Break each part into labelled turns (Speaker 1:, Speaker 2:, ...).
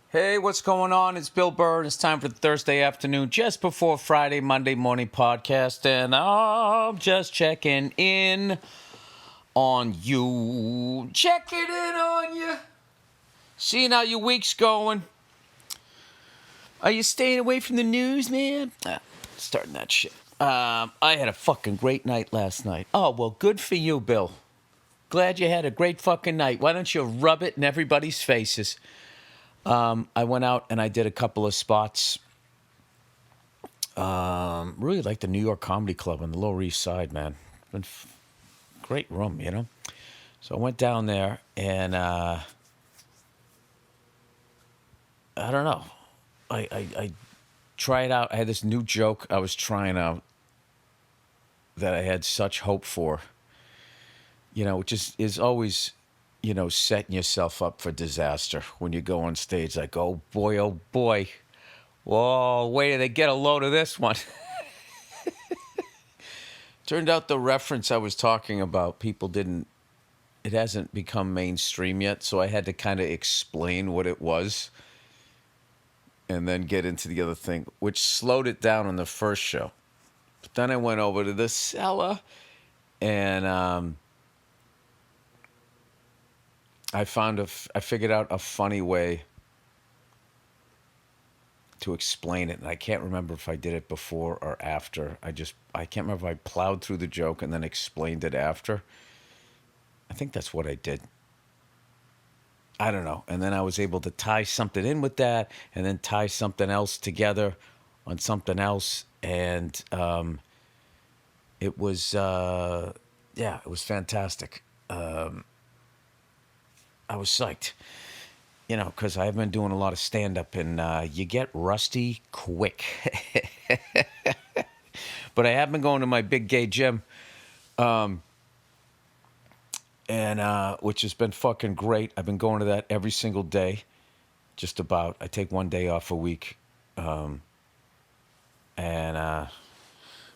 Speaker 1: Hey, what's going on? It's Bill Burr. It's time for the Thursday afternoon, just before Friday, Monday morning podcast. And I'm just checking in on you. Checking in on you. Seeing how your week's going. Are you staying away from the news, man? Starting that shit. I had a fucking great night last night. Oh, well, good for you, Bill. Glad you had a great fucking night. Why don't you rub it in everybody's faces? I went out and I did a couple of spots. Really like the New York Comedy Club on the Lower East Side, man. Been great room, you know. So I went down there and I don't know. I tried out. I had this new joke I was trying out that I had such hope for. You know, which is always, setting yourself up for disaster when you go on stage. Like, oh boy, oh boy. Whoa, wait till they get a load of this one. Turned out the reference I was talking about, it hasn't become mainstream yet, so I had to kind of explain what it was and then get into the other thing, which slowed it down on the first show. But then I went over to the cellar and I figured out a funny way to explain it, and I can't remember if I did it before or after. I can't remember if I plowed through the joke and then explained it after. I think that's what I did. I don't know. And then I was able to tie something in with that and then tie something else together on something else. And it was, it was fantastic. I was psyched. Because I've been doing a lot of stand-up, and you get rusty quick. But I have been going to my big gay gym, and which has been fucking great. I've been going to that every single day, just about. I take one day off a week, and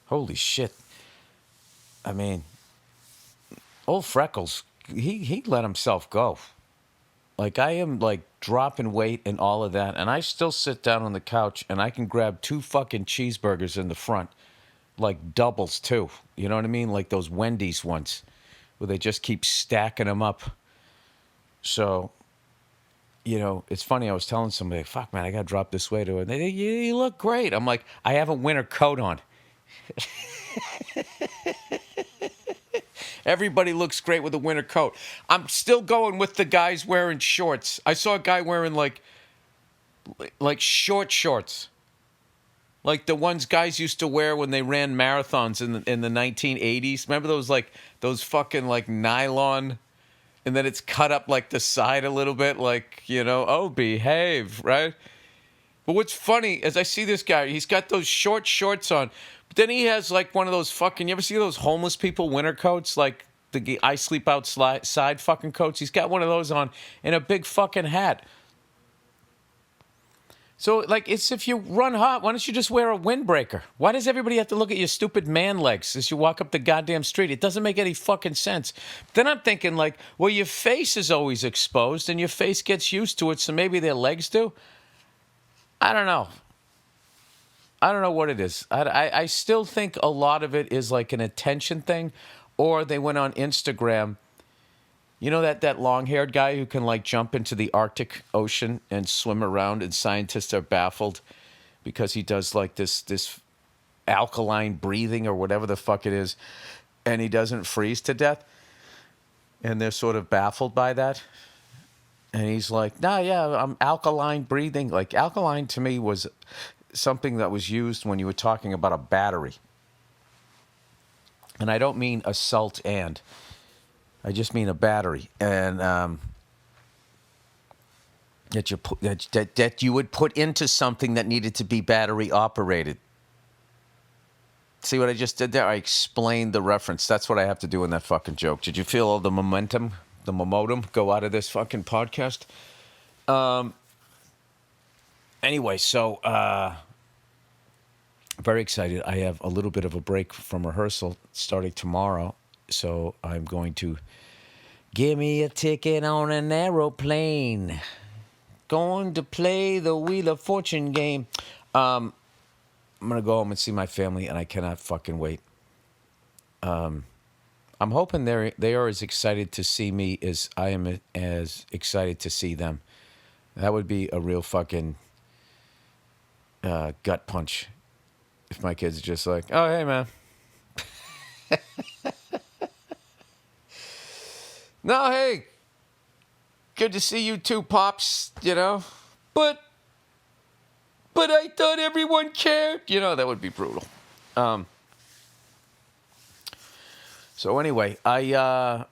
Speaker 1: holy shit. I mean, old Freckles, he let himself go. Like, I am, like, dropping weight and all of that, and I still sit down on the couch, and I can grab 2 fucking cheeseburgers in the front. Like, doubles, too. You know what I mean? Like those Wendy's ones, where they just keep stacking them up. So, it's funny. I was telling somebody, fuck, man, I got to drop this weight. And they, you look great. I'm like, I have a winter coat on. Everybody looks great with a winter coat. I'm still going with the guys wearing shorts. I saw a guy wearing like short shorts, like the ones guys used to wear when they ran marathons in the 1980s. Remember those fucking like nylon, and then it's cut up like the side a little bit, like oh, behave, right? But what's funny is I see this guy. He's got those short shorts on. But then he has like one of those fucking, you ever see those homeless people winter coats? Like the I sleep outside fucking coats? He's got one of those on and a big fucking hat. So, like, it's if you run hot, why don't you just wear a windbreaker? Why does everybody have to look at your stupid man legs as you walk up the goddamn street? It doesn't make any fucking sense. Then I'm thinking, like, well, your face is always exposed and your face gets used to it, so maybe their legs do. I don't know. I don't know what it is. I still think a lot of it is like an attention thing, or they went on Instagram. You know that long-haired guy who can like jump into the Arctic Ocean and swim around, and scientists are baffled because he does like this alkaline breathing or whatever the fuck it is, and he doesn't freeze to death, and they're sort of baffled by that. And he's like, nah, yeah, I'm alkaline breathing. Like, alkaline to me was something that was used when you were talking about a battery. And I don't mean a salt and. I just mean a battery. And that you would put into something that needed to be battery operated. See what I just did there? I explained the reference. That's what I have to do in that fucking joke. Did you feel all the momentum go out of this fucking podcast? Anyway, so very excited. I have a little bit of a break from rehearsal starting tomorrow, so I'm going to give me a ticket on an aeroplane. going to play the Wheel of Fortune game. I'm gonna go home and see my family, and I cannot fucking wait. I'm hoping they are as excited to see me as I am as excited to see them. That would be a real fucking gut punch if my kids are just like, oh, hey, man. No, hey, good to see you too, Pops, you know. But I thought everyone cared. You know, that would be brutal. So anyway, I'm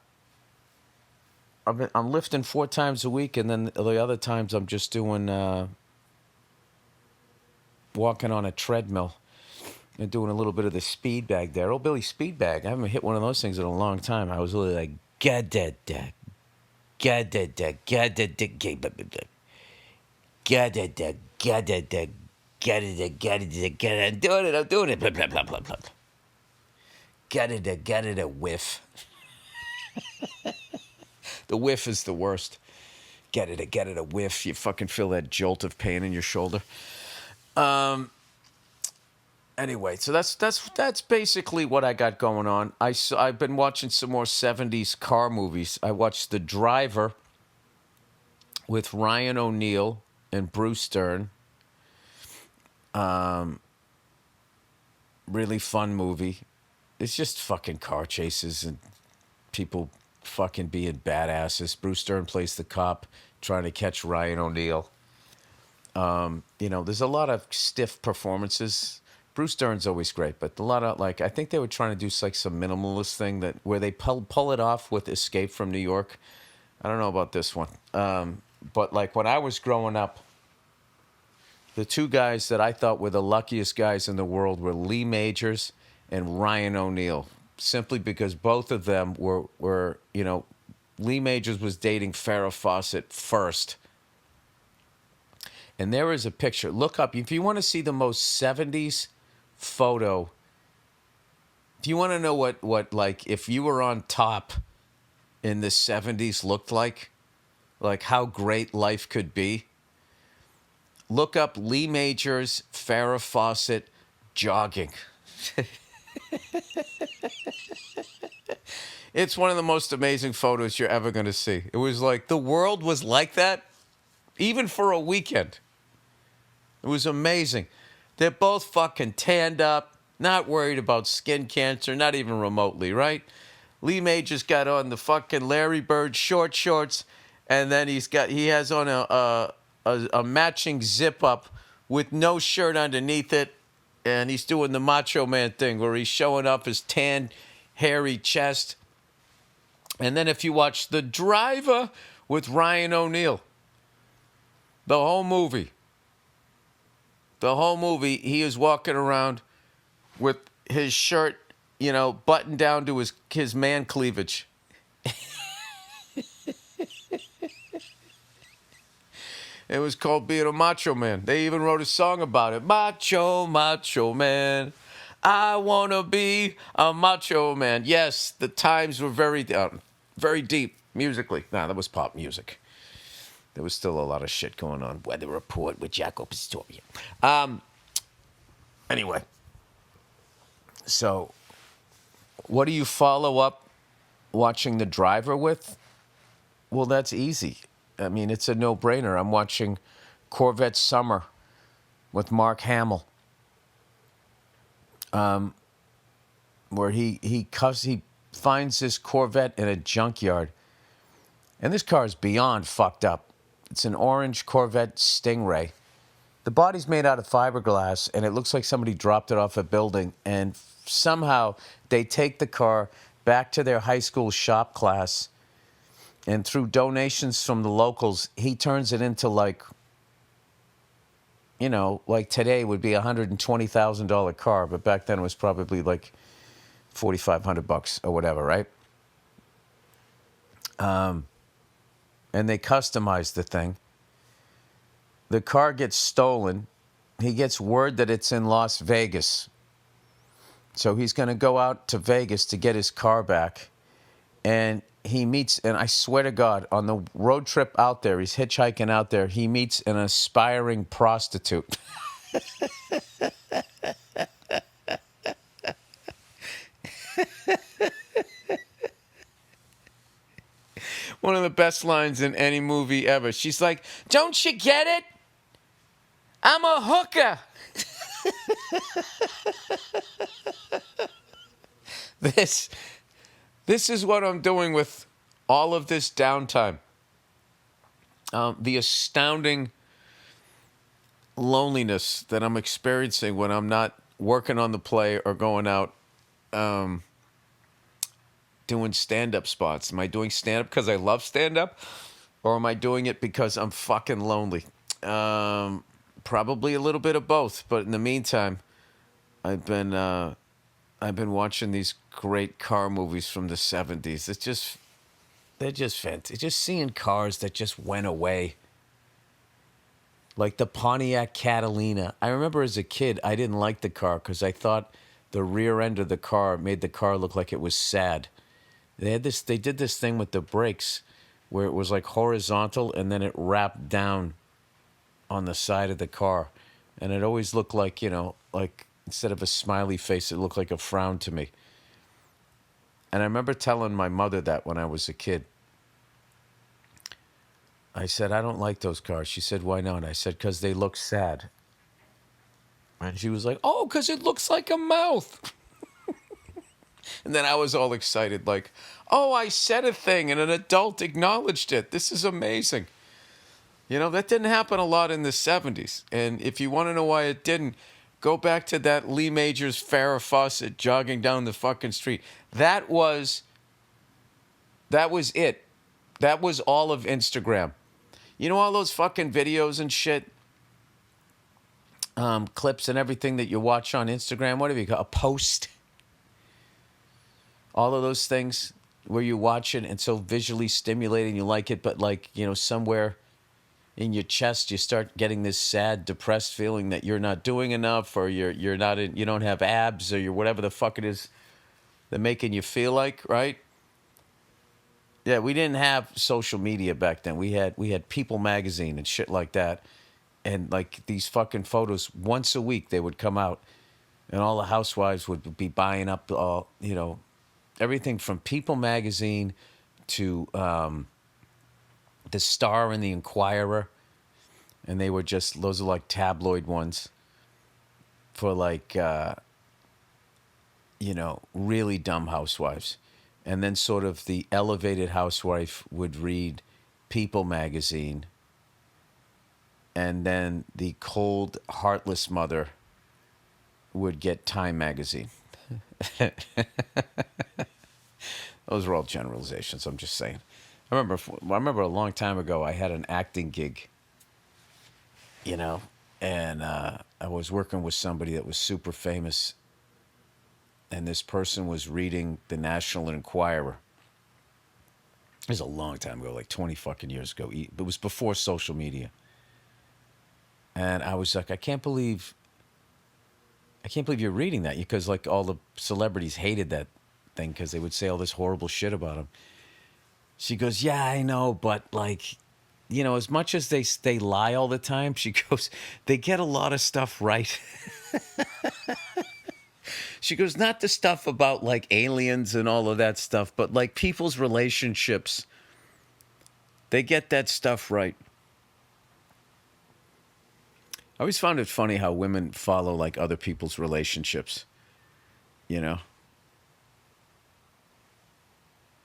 Speaker 1: lifting 4 times a week, and then the other times I'm just doing walking on a treadmill and doing a little bit of the speed bag there. Oh, Billy, speed bag. I haven't hit one of those things in a long time. I was really like, get it, I'm doing it, blah, blah, blah, blah, blah. Get it, a whiff. The whiff is the worst. Get it, a whiff. You fucking feel that jolt of pain in your shoulder. Anyway, so that's basically what I got going on. I've been watching some more 70s car movies. I watched The Driver with Ryan O'Neal and Bruce Dern. Really fun movie. It's just fucking car chases and people fucking being badasses. Bruce Dern plays the cop trying to catch Ryan O'Neal. There's a lot of stiff performances. Bruce Dern's always great, but a lot of, like, I think they were trying to do like some minimalist thing where they pull it off with Escape from New York. I don't know about this one. But like when I was growing up, the 2 guys that I thought were the luckiest guys in the world were Lee Majors and Ryan O'Neal, simply because both of them were Lee Majors was dating Farrah Fawcett first. And there is a picture. Look up, if you want to see the most 70s photo, if you want to know what like, if you were on top in the 70s looked like how great life could be, look up Lee Majors, Farrah Fawcett jogging. It's one of the most amazing photos you're ever going to see. It was like the world was like that, even for a weekend. It was amazing. They're both fucking tanned up, not worried about skin cancer, not even remotely, right? Lee Majors got on the fucking Larry Bird short shorts, and then he has on a matching zip up with no shirt underneath it, and he's doing the Macho Man thing where he's showing off his tan, hairy chest. And then if you watch The Driver with Ryan O'Neal, the whole movie, he is walking around with his shirt, buttoned down to his man cleavage. It was called Being a Macho Man. They even wrote a song about it. Macho, macho man. I want to be a macho man. Yes, the times were very deep musically. Nah, that was pop music. There was still a lot of shit going on. Weather Report with Jaco Pastorius. Anyway. So, what do you follow up watching The Driver with? Well, that's easy. I mean, it's a no-brainer. I'm watching Corvette Summer with Mark Hamill, where he finds this Corvette in a junkyard, and this car is beyond fucked up. It's an orange Corvette Stingray. The body's made out of fiberglass, and it looks like somebody dropped it off a building, and somehow they take the car back to their high school shop class, and through donations from the locals, he turns it into like today would be $120,000 car, but back then it was probably like $4,500 or whatever, right? And they customized the thing. The car gets stolen. He gets word that it's in Las Vegas. So he's going to go out to Vegas to get his car back. and he meets, and I swear to God, on the road trip out there, he's hitchhiking out there, he meets an aspiring prostitute. One of the best lines in any movie ever. She's like, "Don't you get it? I'm a hooker." This is what I'm doing with all of this downtime. The astounding loneliness that I'm experiencing when I'm not working on the play or going out doing stand-up spots. Am I doing stand-up because I love stand-up, or am I doing it because I'm fucking lonely? Probably a little bit of both. But in the meantime, I've been watching these great car movies from the 70s. They're just fantastic. Just seeing cars that just went away. Like the Pontiac Catalina. I remember as a kid, I didn't like the car because I thought the rear end of the car made the car look like it was sad. They did this thing with the brakes where it was like horizontal and then it wrapped down on the side of the car. And it always looked like, like instead of a smiley face, it looked like a frown to me. And I remember telling my mother that when I was a kid. I said, "I don't like those cars." She said, "Why not?" I said, "Because they look sad." And she was like, "Oh, because it looks like a mouth." And then I was all excited, like, "Oh, I said a thing and an adult acknowledged it. This is amazing." That didn't happen a lot in the 70s. And if you want to know why it didn't, go back to that Lee Majors Farrah Fawcett jogging down the fucking street. That was it. That was all of Instagram. All those fucking videos and shit, clips and everything that you watch on Instagram? What have you got? A post? All of those things where you watch it and it's so visually stimulating, you like it, but somewhere in your chest you start getting this sad, depressed feeling that you're not doing enough, or you don't have abs, or you're whatever the fuck it is they're making you feel like, right? Yeah, we didn't have social media back then. We had People magazine and shit like that. And like these fucking photos, once a week they would come out, and all the housewives would be buying up everything from People magazine to the Star and the Inquirer. And they were those are like tabloid ones for like really dumb housewives. And then sort of the elevated housewife would read People magazine. And then the cold, heartless mother would get Time magazine. Those are all generalizations, I'm just saying. I remember a long time ago I had an acting gig, and I was working with somebody that was super famous. And this person was reading the National Enquirer. It was a long time ago, like 20 fucking years ago. It was before social media. And I was like, I can't believe you're reading that, because like all the celebrities hated that thing because they would say all this horrible shit about him. She goes, "Yeah, I know, but like, as much as they lie all the time," she goes, "they get a lot of stuff right." She goes, "Not the stuff about like aliens and all of that stuff, but like people's relationships. They get that stuff right." I always found it funny how women follow like other people's relationships.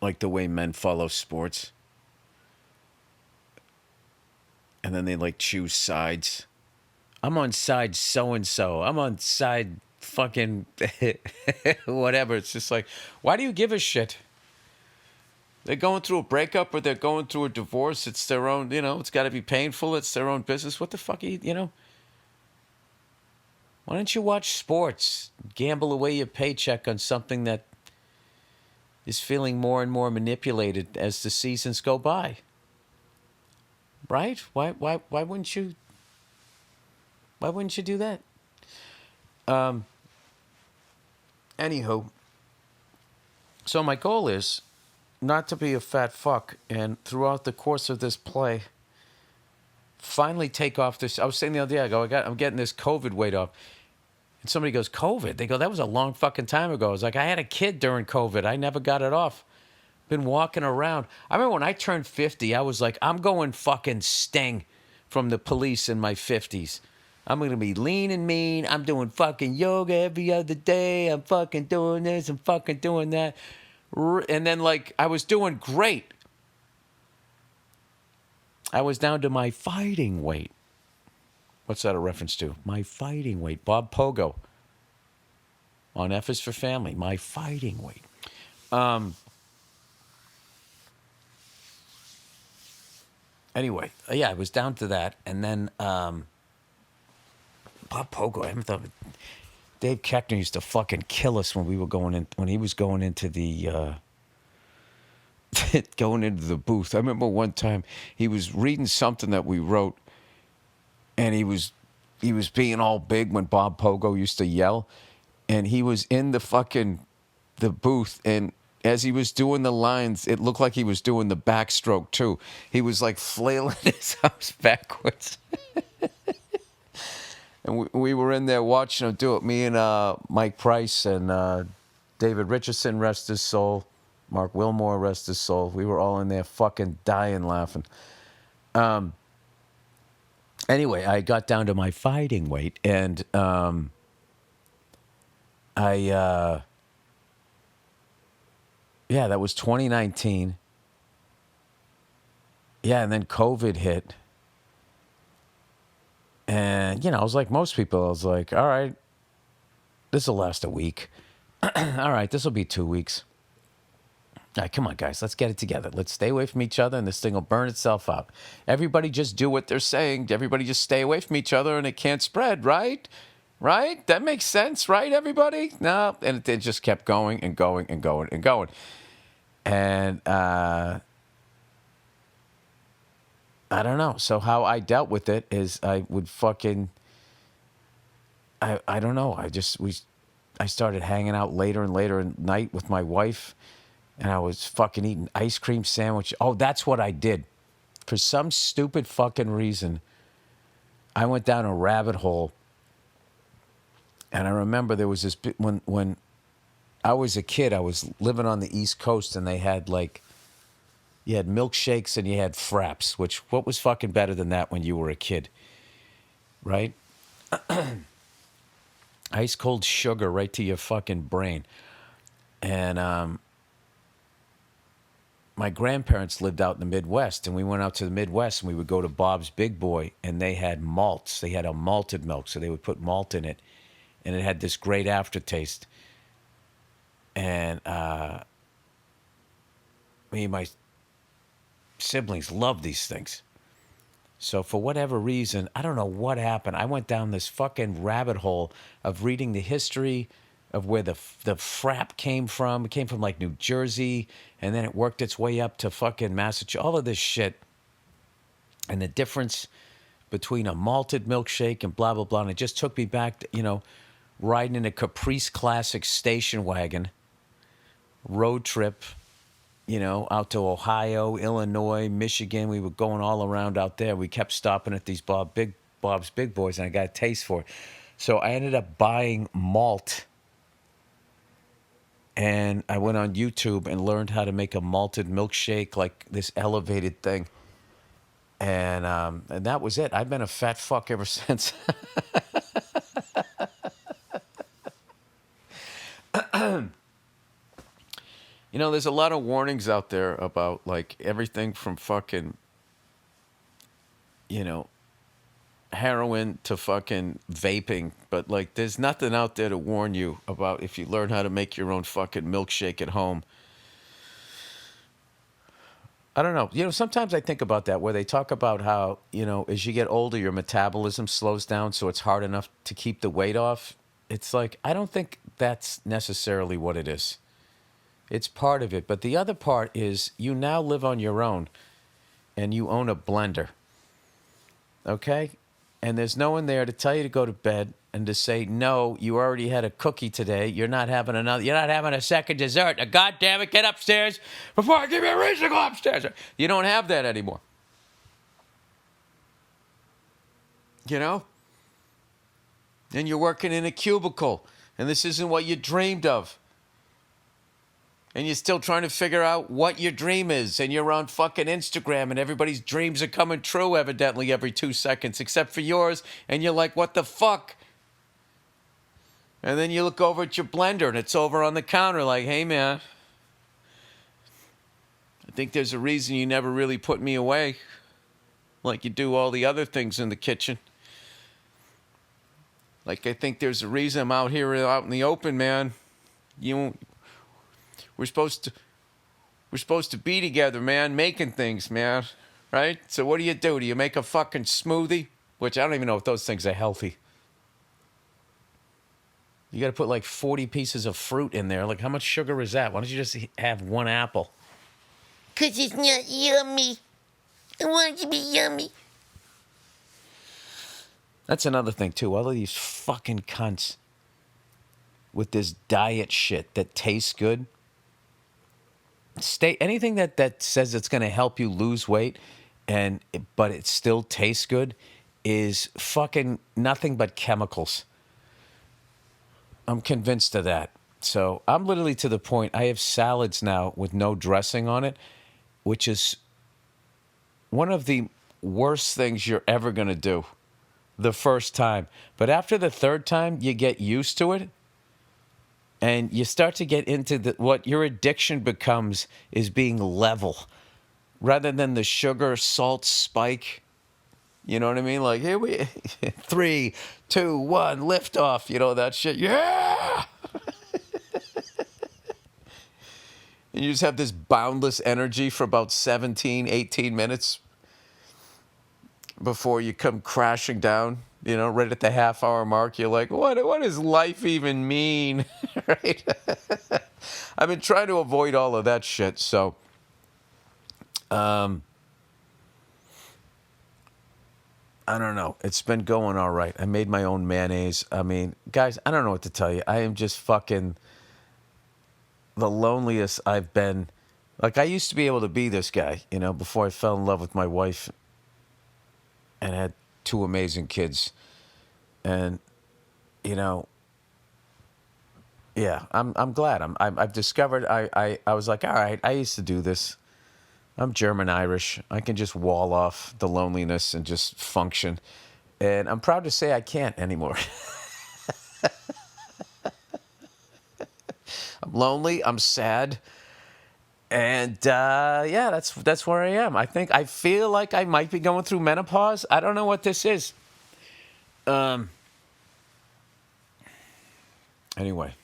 Speaker 1: Like the way men follow sports. And then they like choose sides. I'm on side so-and-so. I'm on side fucking whatever. It's just like, why do you give a shit? They're going through a breakup or they're going through a divorce. It's their own, it's got to be painful. It's their own business. What the fuck are you? Why don't you watch sports? Gamble away your paycheck on something that is feeling more and more manipulated as the seasons go by. Right? Why wouldn't you? Why wouldn't you do that? Anywho, so my goal is, not to be a fat fuck, and throughout the course of this play, finally take off this. I was saying the other day, I'm getting this COVID weight off. And somebody goes, COVID? They go, that was a long fucking time ago. I was like, I had a kid during COVID. I never got it off. Been walking around. I remember when I turned 50, I was like, I'm going fucking Sting from the Police in my 50s. I'm going to be lean and mean. I'm doing fucking yoga every other day. I'm fucking doing this. I'm fucking doing that. And then, like, I was doing great. I was down to my fighting weight. What's that a reference to? My fighting weight. Bob Pogo on F is for Family. My fighting weight. Anyway, yeah, I was down to that. And then Bob Pogo, I haven't thought of it. Dave Keckner used to fucking kill us when we were going in, when he was going into the going into the booth. I remember one time he was reading something that we wrote, and he was being all big when Bob Pogo used to yell, and he was in the booth, and as he was doing the lines, it looked like he was doing the backstroke too. He was like flailing his arms backwards. And we were in there watching him do it. Me and Mike Price and David Richardson, rest his soul. Mark Wilmore, rest his soul. We were all in there fucking dying laughing. Anyway, I got down to my fighting weight, and yeah, that was 2019. Yeah, and then COVID hit. And, I was like most people. I was like, all right, this will last a week. All right, this will be 2 weeks. All right, come on, guys, let's get it together. Let's stay away from each other, and this thing will burn itself out. Everybody just do what they're saying. Everybody just stay away from each other, and it can't spread, right? Right? That makes sense, right, everybody? No, and it just kept going and going and going and going. And I don't know. So how I dealt with it is I would fucking, I don't know. I started hanging out later and later at night with my wife, and I was fucking eating ice cream sandwich. Oh, that's what I did. For some stupid fucking reason, I went down a rabbit hole, and I remember there was this, when I was a kid, I was living on the East Coast, and they had you had milkshakes and you had fraps, what was fucking better than that when you were a kid, right? Ice cold sugar right to your fucking brain. And my grandparents lived out in the Midwest, and we went out to the Midwest, and we would go to Bob's Big Boy, and they had malts. They had a malted milk, so they would put malt in it, and it had this great aftertaste. And me and my siblings loved these things. So for whatever reason, I don't know what happened. I went down this fucking rabbit hole of reading the history of where the frap came from. It came from like New Jersey, and then it worked its way up to fucking Massachusetts. All of this shit, and the difference between a malted milkshake and blah blah blah. And it just took me back to, riding in a Caprice Classic station wagon, road trip, out to Ohio, Illinois, Michigan. We were going all around out there. We kept stopping at these Bob's Big Boys, and I got a taste for it. So I ended up buying malt, and I went on YouTube and learned how to make a malted milkshake, like this elevated thing. And that was it. I've been a fat fuck ever since. There's a lot of warnings out there about like everything from fucking, heroin to fucking vaping. But like there's nothing out there to warn you about if you learn how to make your own fucking milkshake at home. I don't know. Sometimes I think about that, where they talk about how, as you get older, your metabolism slows down, so it's hard enough to keep the weight off. It's like, I don't think that's necessarily what it is. It's part of it. But the other part is you now live on your own, and you own a blender. Okay? And there's no one there to tell you to go to bed. and to say, no, you already had a cookie today. You're not having another. You're not having a second dessert. Now, God damn it, get upstairs before I give you a reason to go upstairs. You don't have that anymore. You know? And you're working in a cubicle, and this isn't what you dreamed of. And you're still trying to figure out what your dream is, and you're on fucking Instagram, and everybody's dreams are coming true evidently every 2 seconds, except for yours, and you're like, what the fuck? And then you look over at your blender, and it's over on the counter like, hey, man, I think there's a reason you never really put me away like you do all the other things in the kitchen. Like, I think there's a reason I'm out here out in the open, man. We're supposed to be together, man, making things, man. Right? So what do? Do you make a fucking smoothie? Which I don't even know if those things are healthy. You got to put like 40 pieces of fruit in there. Like, how much sugar is that? Why don't you just have one apple?
Speaker 2: 'Cause it's not yummy. I want it to be yummy.
Speaker 1: That's another thing, too. All of these fucking cunts with this diet shit that tastes good. Anything that says it's going to help you lose weight, but it still tastes good, is fucking nothing but chemicals. I'm convinced of that. So I'm literally to the point, I have salads now with no dressing on it, which is one of the worst things you're ever going to do the first time. But after the third time, you get used to it. And you start to get into what your addiction becomes is being level rather than the sugar, salt spike. You know what I mean? Like, here we 3, 2, 1, lift off. You know, that shit. Yeah! And you just have this boundless energy for about 17, 18 minutes before you come crashing down. You know, right at the half-hour mark, you're like, what does life even mean? Right? I've been trying to avoid all of that shit, so... I don't know. It's been going all right. I made my own mayonnaise. I mean, guys, I don't know what to tell you. I am just fucking the loneliest I've been. Like, I used to be able to be this guy, you know, before I fell in love with my wife and had 2 amazing kids. And, you know, yeah, I'm glad. I've discovered I was like, all right, I used to do this. I'm German-Irish. I can just wall off the loneliness and just function. And I'm proud to say I can't anymore. I'm lonely. I'm sad. And, yeah, that's where I am. I feel like I might be going through menopause. I don't know what this is. Anyway.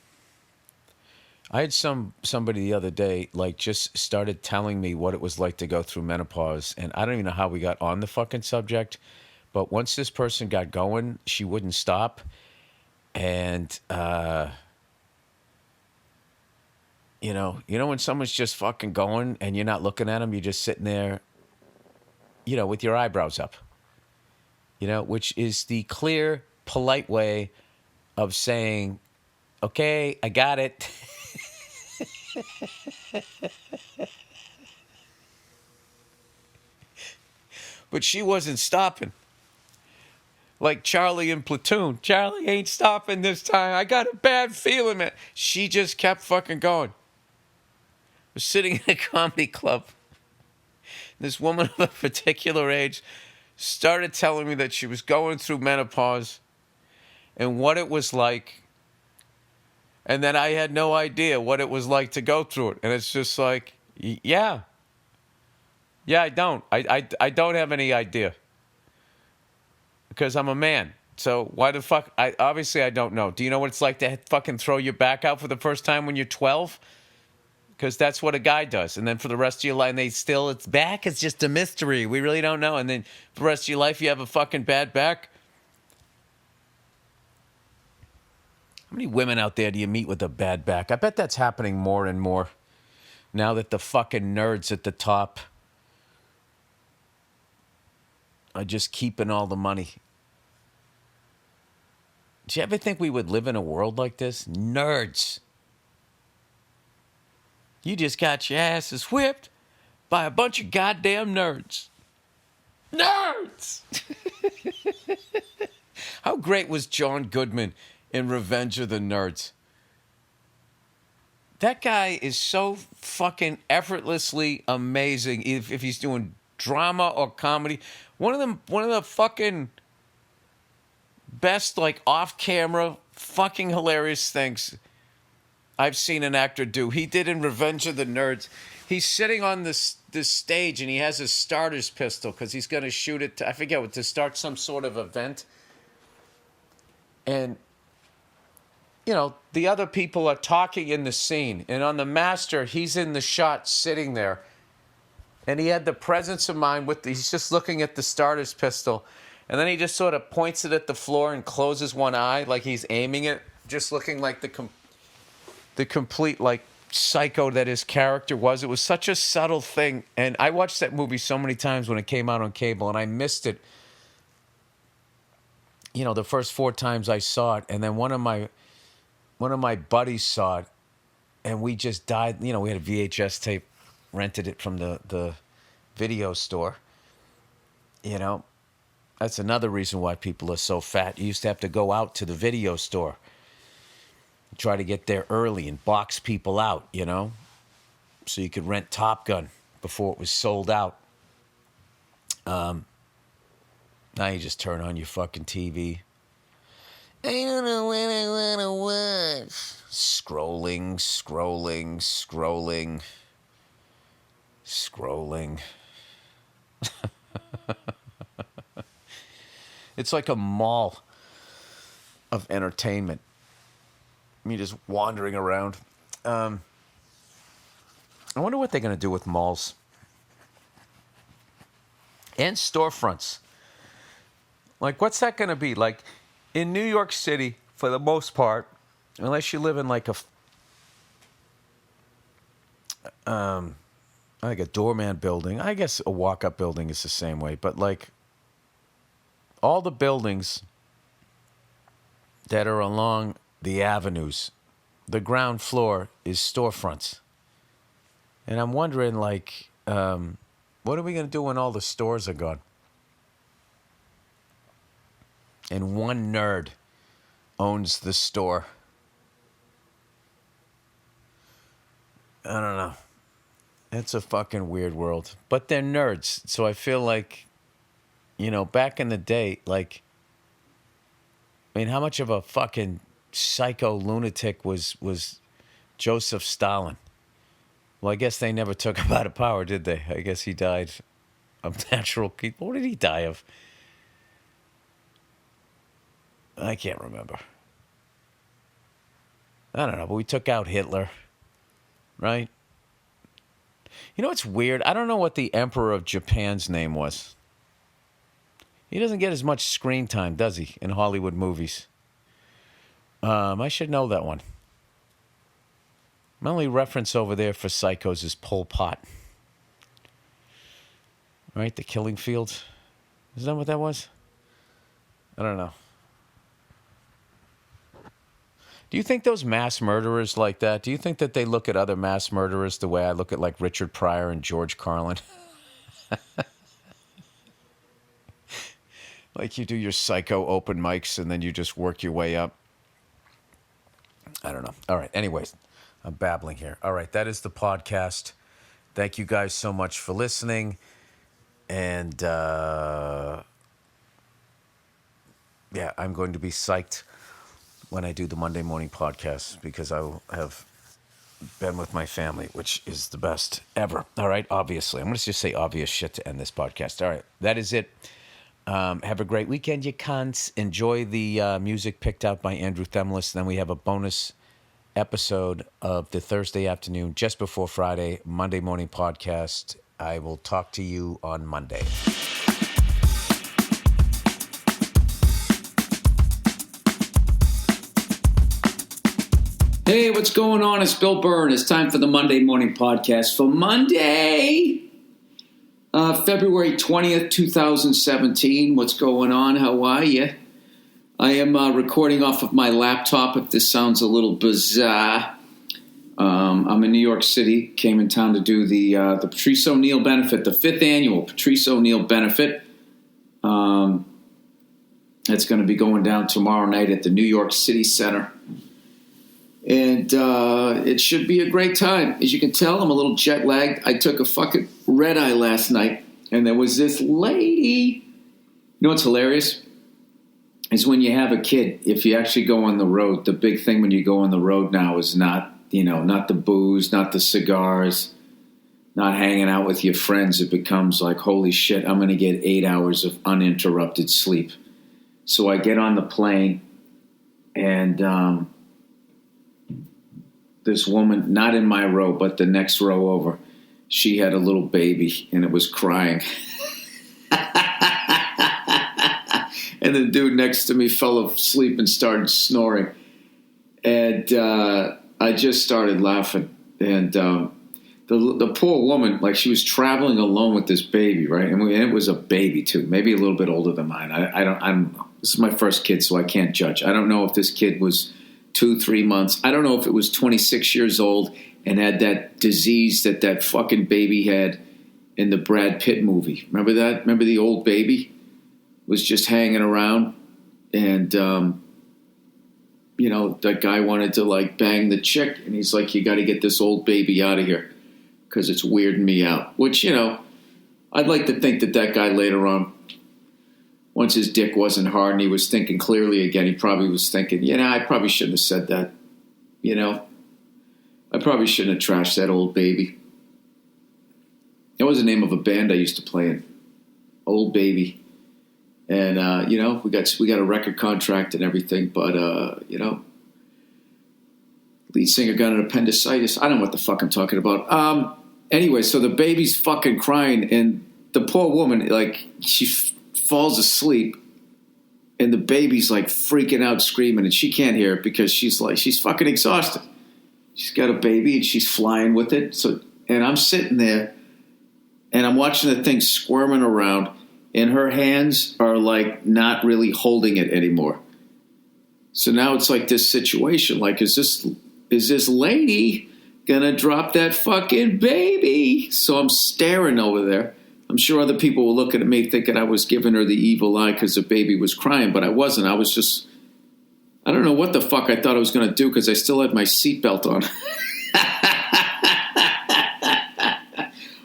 Speaker 1: I had somebody the other day, like, just started telling me what it was like to go through menopause, and I don't even know how we got on the fucking subject, but once this person got going, she wouldn't stop, and, you know when someone's just fucking going, and you're not looking at them, you're just sitting there, you know, with your eyebrows up, you know, which is the clear, polite way of saying, okay, I got it. But she wasn't stopping. Like Charlie in Platoon. Charlie ain't stopping this time. I got a bad feeling, man. She just kept fucking going. I was sitting in a comedy club. This woman of a particular age started telling me that she was going through menopause and what it was like. And that I had no idea what it was like to go through it. And it's just like, yeah. Yeah, I don't. I don't have any idea. Because I'm a man. So why the fuck? Obviously I don't know. Do you know what it's like to fucking throw your back out for the first time when you're 12? Because that's what a guy does. And then for the rest of your life, it's back. It's just a mystery. We really don't know. And then for the rest of your life, you have a fucking bad back. How many women out there do you meet with a bad back? I bet that's happening more and more now that the fucking nerds at the top are just keeping all the money. Do you ever think we would live in a world like this? Nerds. You just got your asses whipped by a bunch of goddamn nerds. Nerds! How great was John Goodman in Revenge of the Nerds? That guy is so fucking effortlessly amazing if he's doing drama or comedy. One of the fucking best, like, off-camera, fucking hilarious things I've seen an actor do. He did in Revenge of the Nerds. He's sitting on this stage and he has a starter's pistol because he's going to shoot it, I forget what, to start some sort of event. And, you know, the other people are talking in the scene. And on the master, he's in the shot sitting there. And he had the presence of mind he's just looking at the starter's pistol. And then he just sort of points it at the floor and closes one eye like he's aiming it, just looking like the complete, like, psycho that his character was. It was such a subtle thing. And I watched that movie so many times when it came out on cable, and I missed it, you know, the first 4 times I saw it. And then one of my buddies saw it, and we just died. You know, we had a VHS tape, rented it from the video store. You know, that's another reason why people are so fat. You used to have to go out to the video store, try to get there early and box people out, you know, so you could rent Top Gun before it was sold out. Now you just turn on your fucking TV.
Speaker 2: I don't know what I want to watch.
Speaker 1: Scrolling. It's like a mall of entertainment. Me just wandering around. I wonder what they're going to do with malls and storefronts. Like, what's that going to be? Like, in New York City, for the most part, unless you live in like a doorman building. I guess a walk-up building is the same way. But, like, all the buildings that are along the avenues, the ground floor is storefronts. And I'm wondering, like, what are we going to do when all the stores are gone? And one nerd owns the store. I don't know. It's a fucking weird world. But they're nerds. So I feel like, you know, back in the day, like, I mean, how much of a fucking psycho lunatic was Joseph Stalin? Well, I guess they never took him out of power, did they? I guess he died of natural... What did he die of? I can't remember. I don't know, but we took out Hitler, right? You know what's weird? I don't know what the Emperor of Japan's name was. He doesn't get as much screen time, does he, in Hollywood movies? I should know that one. My only reference over there for psychos is Pol Pot. Right? The Killing Fields. Is that what that was? I don't know. Do you think those mass murderers like that, do you think that they look at other mass murderers the way I look at, like, Richard Pryor and George Carlin? Like, you do your psycho open mics and then you just work your way up? I don't know. All right. Anyways, I'm babbling here. All right. That is the podcast. Thank you guys so much for listening. And, yeah, I'm going to be psyched when I do the Monday morning podcast because I will have been with my family, which is the best ever. All right. Obviously. I'm going to just say obvious shit to end this podcast. All right. That is it. Have a great weekend, you cunts. Enjoy the music picked out by Andrew Themlis. Then we have a bonus episode of the Thursday afternoon, just before Friday, Monday morning podcast. I will talk to you on Monday. Hey, what's going on? It's Bill Burr, and it's time for the Monday morning podcast for Monday, February 20th, 2017. What's going on? How are you?
Speaker 3: I am recording off of my laptop. If this sounds a little bizarre, I'm in New York City. Came in town to do the Patrice O'Neill benefit, the 5th annual Patrice O'Neill benefit. That's going to be going down tomorrow night at the New York City Center. And it should be a great time. As you can tell, I'm a little jet lagged. I took a fucking red eye last night, and there was this lady. You know what's hilarious? Is when you have a kid, if you actually go on the road, the big thing when you go on the road now is not the booze, not the cigars, not hanging out with your friends. It becomes like, holy shit, I'm going to get 8 hours of uninterrupted sleep. So I get on the plane, and this woman, not in my row, but the next row over, she had a little baby, and it was crying. And the dude next to me fell asleep and started snoring. And I just started laughing. And the poor woman, like, she was traveling alone with this baby, right? And it was a baby, too, maybe a little bit older than mine. I don't know. This is my first kid, so I can't judge. I don't know if this kid was 2-3 months. I don't know if it was 26 years old and had that disease that fucking baby had in the Brad Pitt movie. Remember that? Remember the old baby? Was just hanging around, and that guy wanted to like bang the chick, and he's like, you got to get this old baby out of here because it's weirding me out. Which, I'd like to think that guy later on, once his dick wasn't hard and he was thinking clearly again, he probably was thinking, I probably shouldn't have said that. I probably shouldn't have trashed that old baby. That was the name of a band I used to play in, Old Baby. And, we got a record contract and everything, but, lead singer got an appendicitis. I don't know what the fuck I'm talking about. Anyway, so the baby's fucking crying, and the poor woman, like, she falls asleep, and the baby's, like, freaking out, screaming, and she can't hear it because she's fucking exhausted. She's got a baby, and she's flying with it. So, and I'm sitting there, and I'm watching the thing squirming around, and her hands are like not really holding it anymore. So now it's like this situation, like, is this lady gonna drop that fucking baby? So I'm staring over there. I'm sure other people were looking at me thinking I was giving her the evil eye because the baby was crying, but I wasn't. I was just, I don't know what the fuck I thought I was gonna do because I still had my seatbelt on.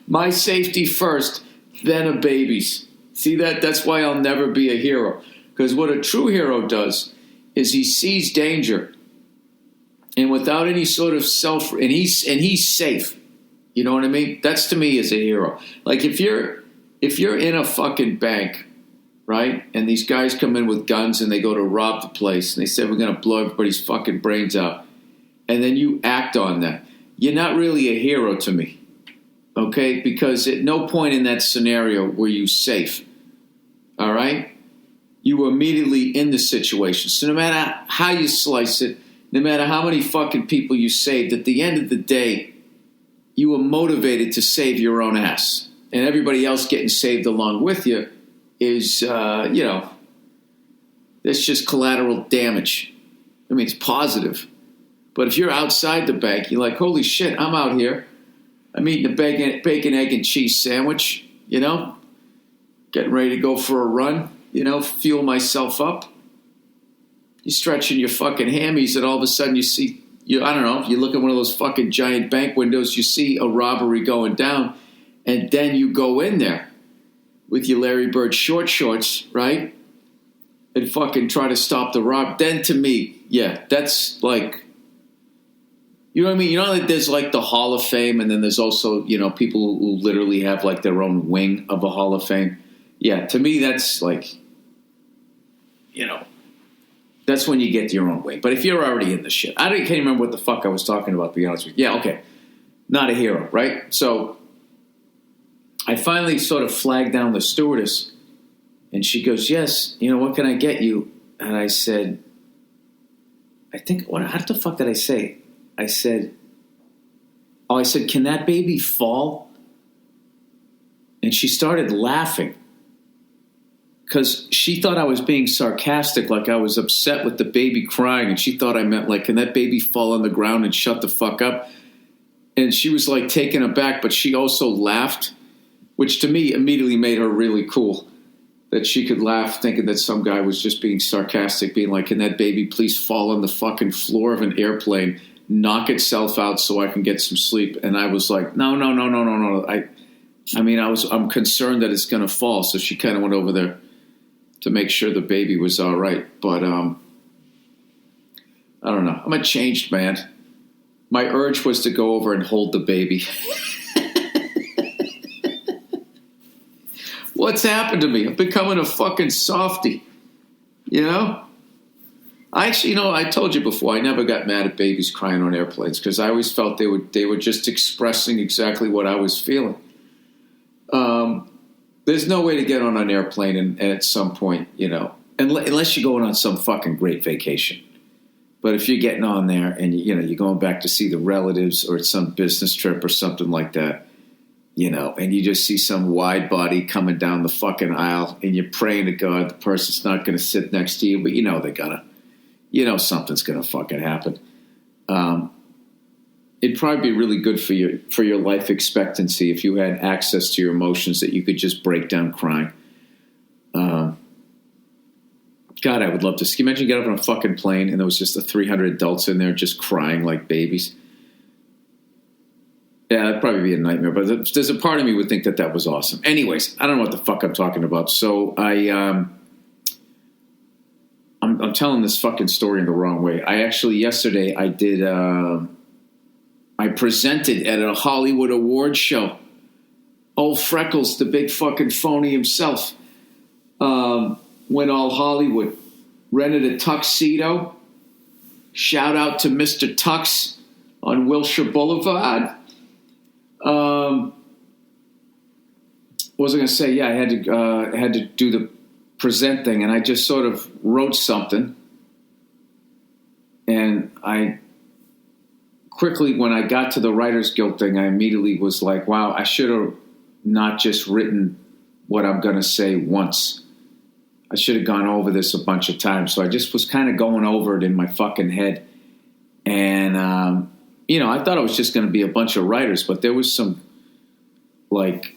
Speaker 3: My safety first, then a baby's. See that? That's why I'll never be a hero. Because what a true hero does is he sees danger, and without any sort of and he's safe. You know what I mean? That's to me is a hero. Like if you're in a fucking bank, right? And these guys come in with guns and they go to rob the place and they say we're gonna blow everybody's fucking brains out, and then you act on that. You're not really a hero to me. Okay? Because at no point in that scenario were you safe. All right? You were immediately in the situation. So no matter how you slice it, no matter how many fucking people you saved, at the end of the day, you were motivated to save your own ass. And everybody else getting saved along with you is, that's just collateral damage. I mean, it's positive. But if you're outside the bank, you're like, holy shit, I'm out here. I'm eating a bacon, egg, and cheese sandwich, getting ready to go for a run, fuel myself up. You're stretching your fucking hammies, and all of a sudden you see, I don't know, you look at one of those fucking giant bank windows, you see a robbery going down, and then you go in there with your Larry Bird short shorts, right? And fucking try to stop the rob. Then to me, yeah, that's like, you know what I mean? You know that there's like the Hall of Fame, and then there's also, people who literally have like their own wing of a Hall of Fame. Yeah, to me, that's like, that's when you get your own wing. But if you're already in the shit, I can't remember what the fuck I was talking about, to be honest with you. Yeah, okay. Not a hero, right? So I finally sort of flagged down the stewardess, and she goes, yes, what can I get you? And I said, how the fuck did I say? I said, can that baby fall? And she started laughing. because she thought I was being sarcastic, like I was upset with the baby crying, and she thought I meant like, can that baby fall on the ground and shut the fuck up? And she was like taken aback, but she also laughed, which to me immediately made her really cool. That she could laugh thinking that some guy was just being sarcastic, being like, can that baby please fall on the fucking floor of an airplane, knock itself out so I can get some sleep? And I was like, no. I'm concerned that it's going to fall. So she kind of went over there to make sure the baby was all right. But I don't know. I'm a changed man. My urge was to go over and hold the baby. What's happened to me? I'm becoming a fucking softie. You know? I actually, I told you before, I never got mad at babies crying on airplanes because I always felt they were just expressing exactly what I was feeling. There's no way to get on an airplane and at some point, unless you're going on some fucking great vacation. But if you're getting on there and, you're going back to see the relatives or it's some business trip or something like that, and you just see some wide body coming down the fucking aisle and you're praying to God the person's not going to sit next to you, but they're gonna. Something's going to fucking happen. It'd probably be really good for your life expectancy if you had access to your emotions that you could just break down crying. God, I would love to. Can you imagine get up on a fucking plane and there was just the 300 adults in there just crying like babies? Yeah, that'd probably be a nightmare. But there's a part of me would think that was awesome. Anyways, I don't know what the fuck I'm talking about. So I'm telling this fucking story in the wrong way. I actually yesterday I did. I presented at a Hollywood award show. Old Freckles, the big fucking phony himself, went all Hollywood. Rented a tuxedo. Shout out to Mr. Tux on Wilshire Boulevard. What was I going to say? Yeah, I had to do the present thing, and I just sort of wrote something. And I quickly, when I got to the Writers Guild thing, I immediately was like, wow, I should have not just written what I'm going to say once. I should have gone over this a bunch of times. So I just was kind of going over it in my fucking head. And, I thought it was just going to be a bunch of writers, but there was some, like,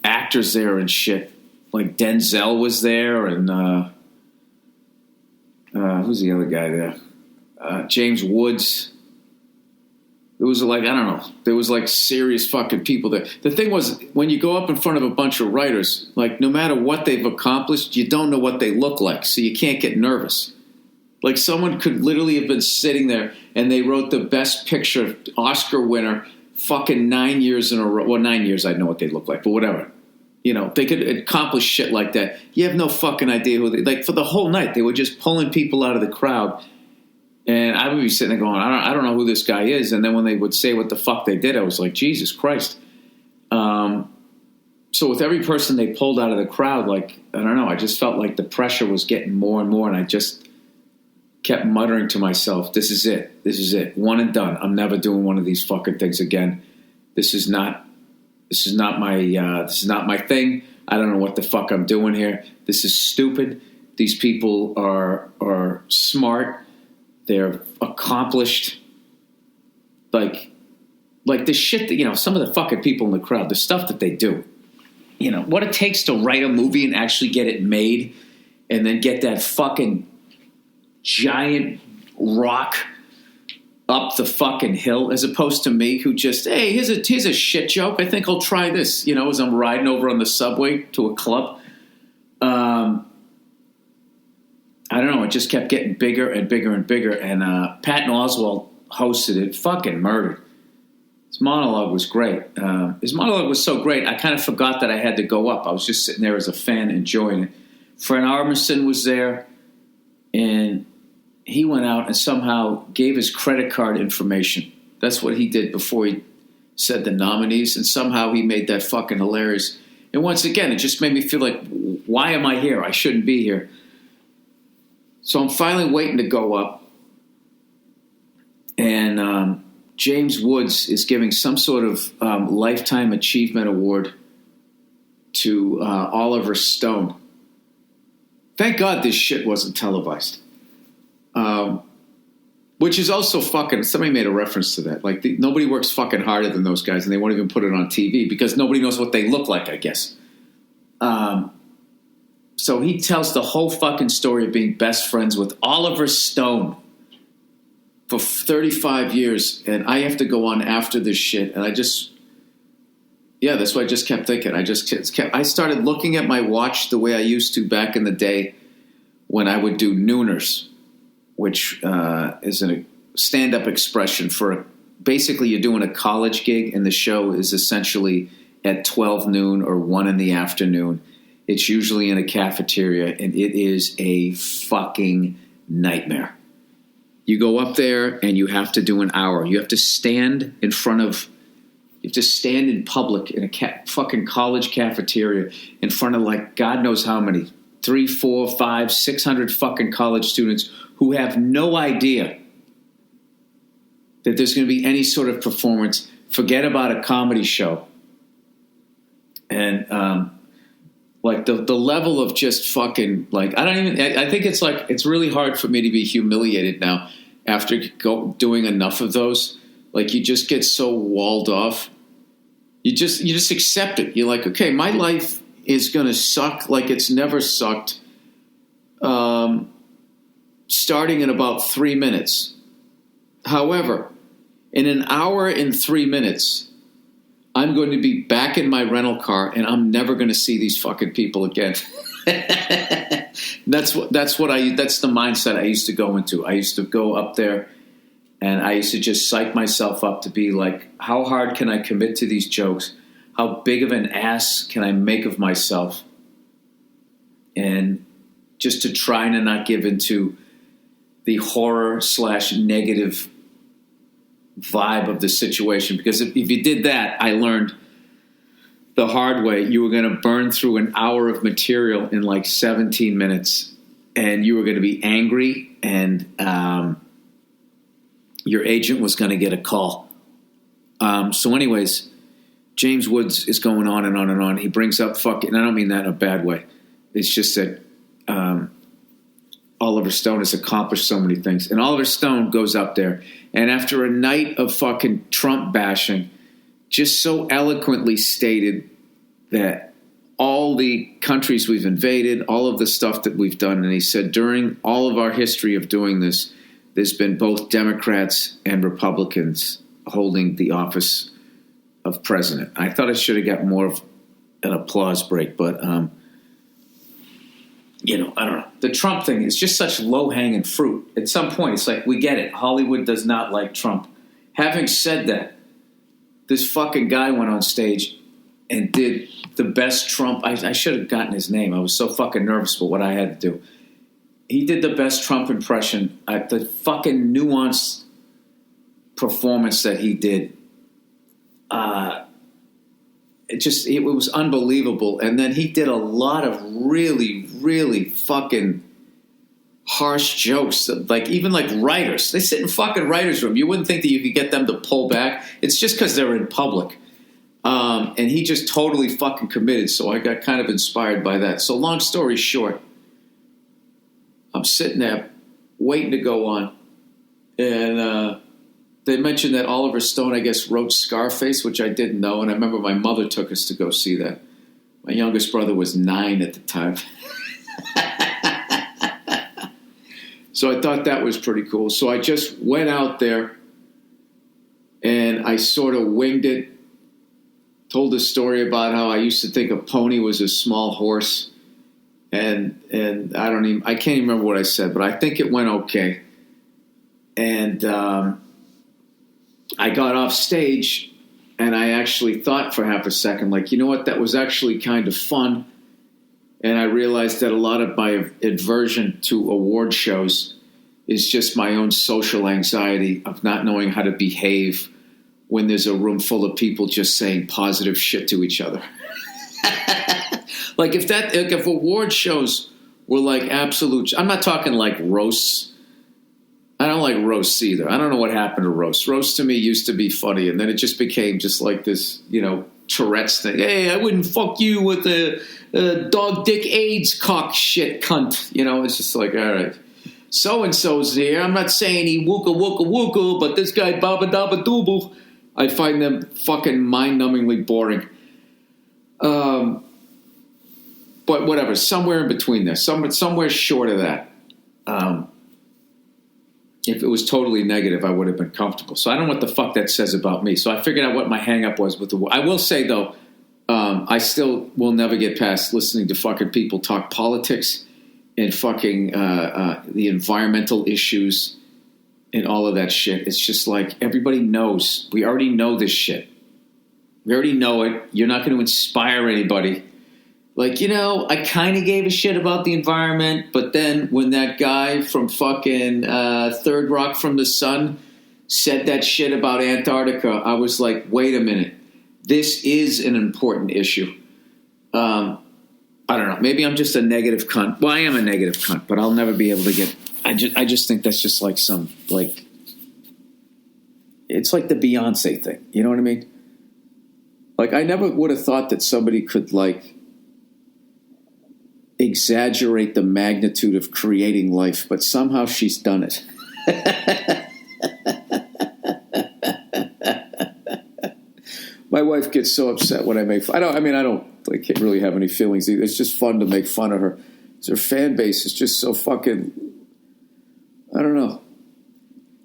Speaker 3: actors there and shit. Like, Denzel was there, and who's the other guy there? James Woods. It was like, I don't know. There was like serious fucking people there. The thing was, when you go up in front of a bunch of writers, like no matter what they've accomplished, you don't know what they look like, so you can't get nervous. Like someone could literally have been sitting there and they wrote the best picture Oscar winner fucking 9 years in a row. Well, 9 years, I know what they look like, but whatever. They could accomplish shit like that. You have no fucking idea who they, like for the whole night, they were just pulling people out of the crowd. And I would be sitting there going, I don't know who this guy is. And then when they would say what the fuck they did, I was like, Jesus Christ. So with every person they pulled out of the crowd, like, I don't know, I just felt like the pressure was getting more and more. And I just kept muttering to myself, this is it. This is it. One and done. I'm never doing one of these fucking things again. This is not my thing. I don't know what the fuck I'm doing here. This is stupid. These people are smart. They're accomplished. Like the shit that, some of the fucking people in the crowd, the stuff that they do, what it takes to write a movie and actually get it made and then get that fucking giant rock up the fucking hill, as opposed to me who just, hey, here's a shit joke. I think I'll try this, as I'm riding over on the subway to a club. I don't know. It just kept getting bigger and bigger and bigger. And Patton Oswalt hosted it. Fucking murdered. His monologue was great. His monologue was so great, I kind of forgot that I had to go up. I was just sitting there as a fan enjoying it. Fred Armisen was there, and he went out and somehow gave his credit card information. That's what he did before he said the nominees, and somehow he made that fucking hilarious. And once again, it just made me feel like, why am I here? I shouldn't be here. So I'm finally waiting to go up, and James Woods is giving some sort of Lifetime Achievement Award to Oliver Stone. Thank God this shit wasn't televised. Which is also fucking, somebody made a reference to that. Like, nobody works fucking harder than those guys, and they won't even put it on TV because nobody knows what they look like, I guess. So he tells the whole fucking story of being best friends with Oliver Stone for 35 years, and I have to go on after this shit, and that's what I just kept thinking. I started looking at my watch the way I used to back in the day when I would do nooners, which is a stand-up expression for basically you're doing a college gig, and the show is essentially at 12 noon or 1 in the afternoon. It's usually in a cafeteria, and it is a fucking nightmare. You go up there, and you have to do an hour. You have to stand in public in a fucking college cafeteria in front of, like, God knows how many, 300, 400, 500, 600 fucking college students who have no idea that there's going to be any sort of performance. Forget about a comedy show. And, like, the level of just fucking, like, I think it's like, it's really hard for me to be humiliated now after doing enough of those. Like, you just get so walled off. You just accept it. You're like, okay, my life is going to suck like it's never sucked, starting in about 3 minutes. However, in an hour and 3 minutes, I'm going to be back in my rental car, and I'm never going to see these fucking people again. That's the mindset I used to go into. I used to go up there, and I used to just psych myself up to be like, how hard can I commit to these jokes? How big of an ass can I make of myself? And just to try to not give into the horror / negative vibe of the situation. Because if you did that, I learned the hard way, you were going to burn through an hour of material in like 17 minutes. And you were going to be angry, and your agent was going to get a call. So anyways, James Woods is going on and on and on. He brings up fucking, and I don't mean that in a bad way. It's just that Oliver Stone has accomplished so many things. And Oliver Stone goes up there, and after a night of fucking Trump bashing, just so eloquently stated that all the countries we've invaded, all of the stuff that we've done, and he said, during all of our history of doing this, there's been both Democrats and Republicans holding the office of president. I thought I should have got more of an applause break, but, I don't know. The Trump thing is just such low-hanging fruit. At some point, it's like, we get it. Hollywood does not like Trump. Having said that, this fucking guy went on stage and did the best Trump. I should have gotten his name. I was so fucking nervous about what I had to do. He did the best Trump impression. The fucking nuanced performance that he did. It was unbelievable. And then he did a lot of really, really fucking harsh jokes. Like, even like writers. They sit in fucking writers' room. You wouldn't think that you could get them to pull back. It's just because they're in public. And he just totally fucking committed. So I got kind of inspired by that. So long story short, I'm sitting there waiting to go on. And they mentioned that Oliver Stone, I guess, wrote Scarface, which I didn't know. And I remember my mother took us to go see that. My youngest brother was 9 at the time. So I thought that was pretty cool. So I just went out there and I sort of winged it. Told a story about how I used to think a pony was a small horse. And I can't even remember what I said, but I think it went okay. And I got off stage, and I actually thought for half a second, like, you know what, that was actually kind of fun. And I realized that a lot of my aversion to award shows is just my own social anxiety of not knowing how to behave when there's a room full of people just saying positive shit to each other. Like, if award shows were like absolute, I'm not talking like roasts. I don't like roasts either. I don't know what happened to roasts. Roasts to me used to be funny, and then it just became just like this, Tourette's thing. Hey, I wouldn't fuck you with the dog dick AIDS cock shit cunt. You know, it's just like, all right. So-and-so's here. I'm not saying he wooka wooka wooka, but this guy baba daba dooble. I find them fucking mind-numbingly boring. But whatever, somewhere in between there. Somewhere short of that. If it was totally negative, I would have been comfortable. So I don't know what the fuck that says about me. So I figured out what my hang-up was with the... I will say, though, I still will never get past listening to fucking people talk politics and fucking the environmental issues and all of that shit. It's just like everybody knows. We already know this shit. We already know it. You're not going to inspire anybody. Like, you know, I kind of gave a shit about the environment, but then when that guy from fucking Third Rock from the Sun said that shit about Antarctica, I was like, wait a minute. This is an important issue. I don't know. Maybe I'm just a negative cunt. Well, I am a negative cunt, but I'll never be able to get... I just think that's just like some, like... It's like the Beyonce thing. You know what I mean? Like, I never would have thought that somebody could, like... exaggerate the magnitude of creating life, but somehow she's done it. My wife gets so upset when I make fun. I don't like really have any feelings either. It's just fun to make fun of her. Her fan base is just so fucking, I don't know.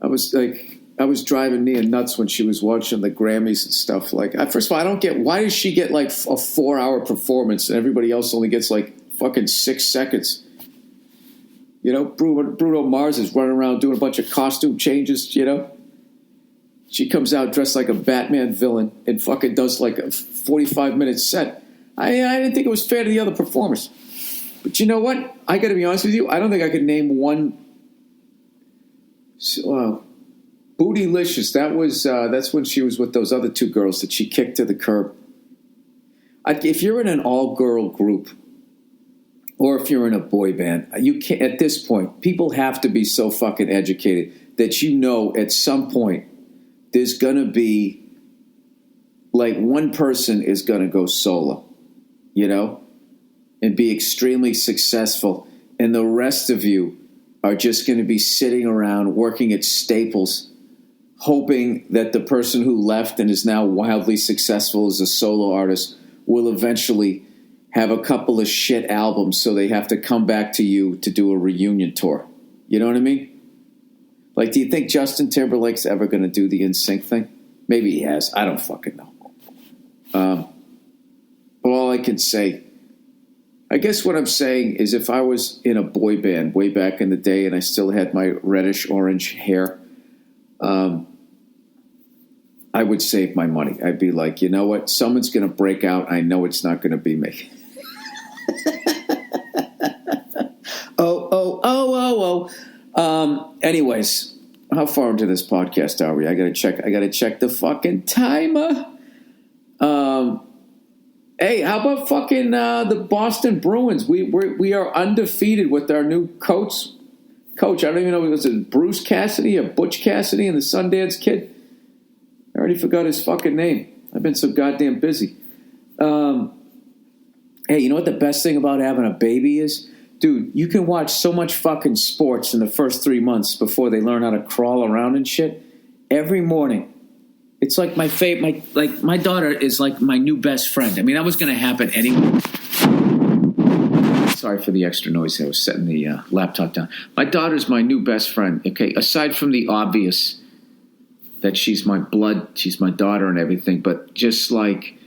Speaker 3: I was driving Nia nuts when she was watching the Grammys and stuff. Like, first of all, I don't get, why does she get like a 4-hour performance and everybody else only gets like fucking 6 seconds? You know, Bruno Mars is running around doing a bunch of costume changes, you know? She comes out dressed like a Batman villain and fucking does like a 45-minute set. I didn't think it was fair to the other performers. But you know what? I got to be honest with you. I don't think I could name one. Bootylicious. That's when she was with those other two girls that she kicked to the curb. If you're in an all-girl group, or if you're in a boy band, you can't. At this point, people have to be so fucking educated that you know at some point there's gonna be like one person is gonna go solo, you know, and be extremely successful, and the rest of you are just going to be sitting around working at Staples, hoping that the person who left and is now wildly successful as a solo artist will eventually have a couple of shit albums, so they have to come back to you to do a reunion tour. You know what I mean? Like, do you think Justin Timberlake's ever going to do the NSYNC thing? Maybe he has. I don't fucking know. But all I can say, I guess what I'm saying is if I was in a boy band way back in the day and I still had my reddish-orange hair, I would save my money. I'd be like, you know what? Someone's going to break out. I know it's not going to be me. Anyways, how far into this podcast are we? I got to check the fucking timer. Hey, how about fucking the Boston Bruins? We are undefeated with our new coach. I don't even know if it was Bruce Cassidy or Butch Cassidy and the Sundance Kid. I already forgot his fucking name. I've been so goddamn busy. Hey, you know what the best thing about having a baby is? Dude, you can watch so much fucking sports in the first 3 months before they learn how to crawl around and shit. Every morning. It's like my daughter is like my new best friend. I mean, that was going to happen anyway. Sorry for the extra noise. I was setting the laptop down. My daughter's my new best friend. Okay, aside from the obvious that she's my blood, she's my daughter and everything, but just like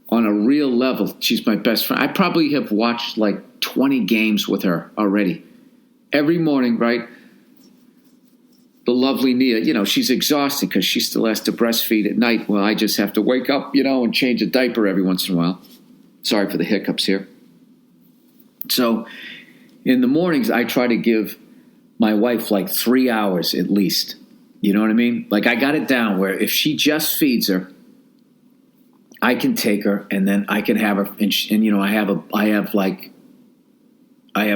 Speaker 3: on a real level, she's my best friend. I probably have watched like 20 games with her already. Every morning, right? The lovely Nia, you know, she's exhausted because she still has to breastfeed at night. Well, I just have to wake up, you know, and change a diaper every once in a while. Sorry for the hiccups here. So in the mornings, I try to give my wife like 3 hours at least. You know what I mean? Like, I got it down where if she just feeds her, I can take her and then I can have her. And you know, I have a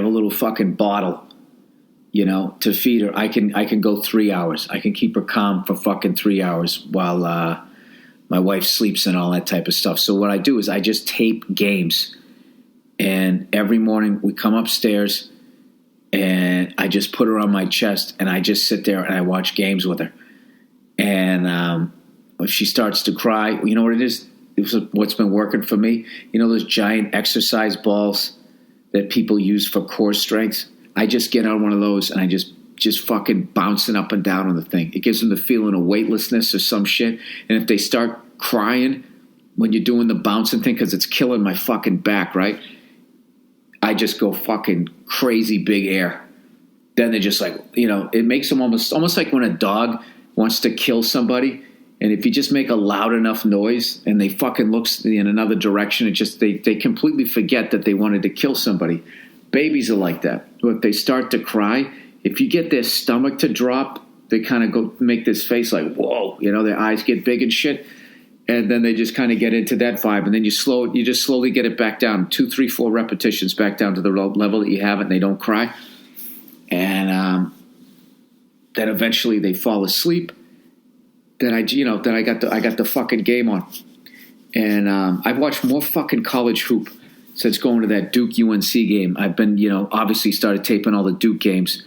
Speaker 3: little fucking bottle, you know, to feed her. I can go 3 hours. I can keep her calm for fucking 3 hours while
Speaker 4: My wife sleeps and all that type of stuff. So what I do is I just tape games. And every morning we come upstairs and I just put her on my chest and I just sit there and I watch games with her. And if she starts to cry, you know what it is? It was what's been working for me. You know those giant exercise balls that people use for core strength? I just get on one of those and I just fucking bouncing up and down on the thing. It gives them the feeling of weightlessness or some shit. And if they start crying when you're doing the bouncing thing, because it's killing my fucking back, right? I just go fucking crazy big air. Then they're just like, you know, it makes them almost like when a dog wants to kill somebody. And if you just make a loud enough noise and they fucking looks in another direction, it just they completely forget that they wanted to kill somebody. Babies are like that. If they start to cry, if you get their stomach to drop, they kind of go make this face like, whoa, you know, their eyes get big and shit. And then they just kind of get into that vibe. And then you just slowly get it back down, 2, 3, 4 repetitions back down to the level that you have it and they don't cry. And then eventually they fall asleep. Then I got the fucking game on. And I've watched more fucking college hoop since going to that Duke UNC game. I've been, you know, obviously started taping all the Duke games.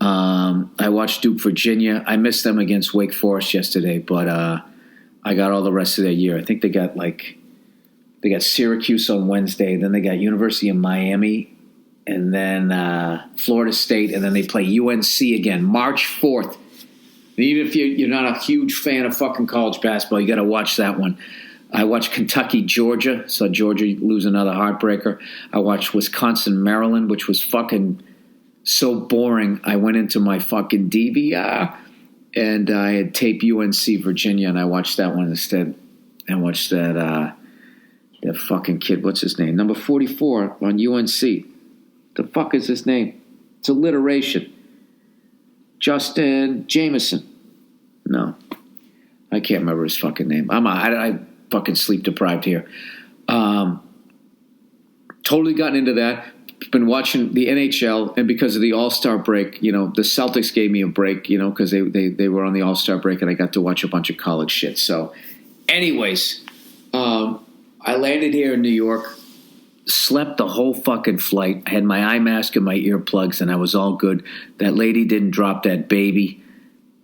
Speaker 4: I watched Duke Virginia. I missed them against Wake Forest yesterday, but I got all the rest of their year. I think they got Syracuse on Wednesday, then they got University of Miami, and then Florida State, and then they play UNC again, March 4th. And even if you're not a huge fan of fucking college basketball, you got to watch that one. I watched Kentucky, Georgia, saw Georgia lose another heartbreaker. I watched Wisconsin, Maryland, which was fucking so boring. I went into my fucking DVR and I had taped UNC Virginia, and I watched that one instead. I watched that fucking kid. What's his name? Number 44 on UNC. The fuck is his name? It's alliteration. Justin Jameson. No, I can't remember his fucking name. I fucking sleep deprived here. Totally gotten into that. Been watching the NHL, and because of the All-Star break, you know, the Celtics gave me a break, you know, because they were on the All-Star break, and I got to watch a bunch of college shit. So, anyways, I landed here in New York, slept the whole fucking flight. I had my eye mask and my earplugs, and I was all good. That lady didn't drop that baby,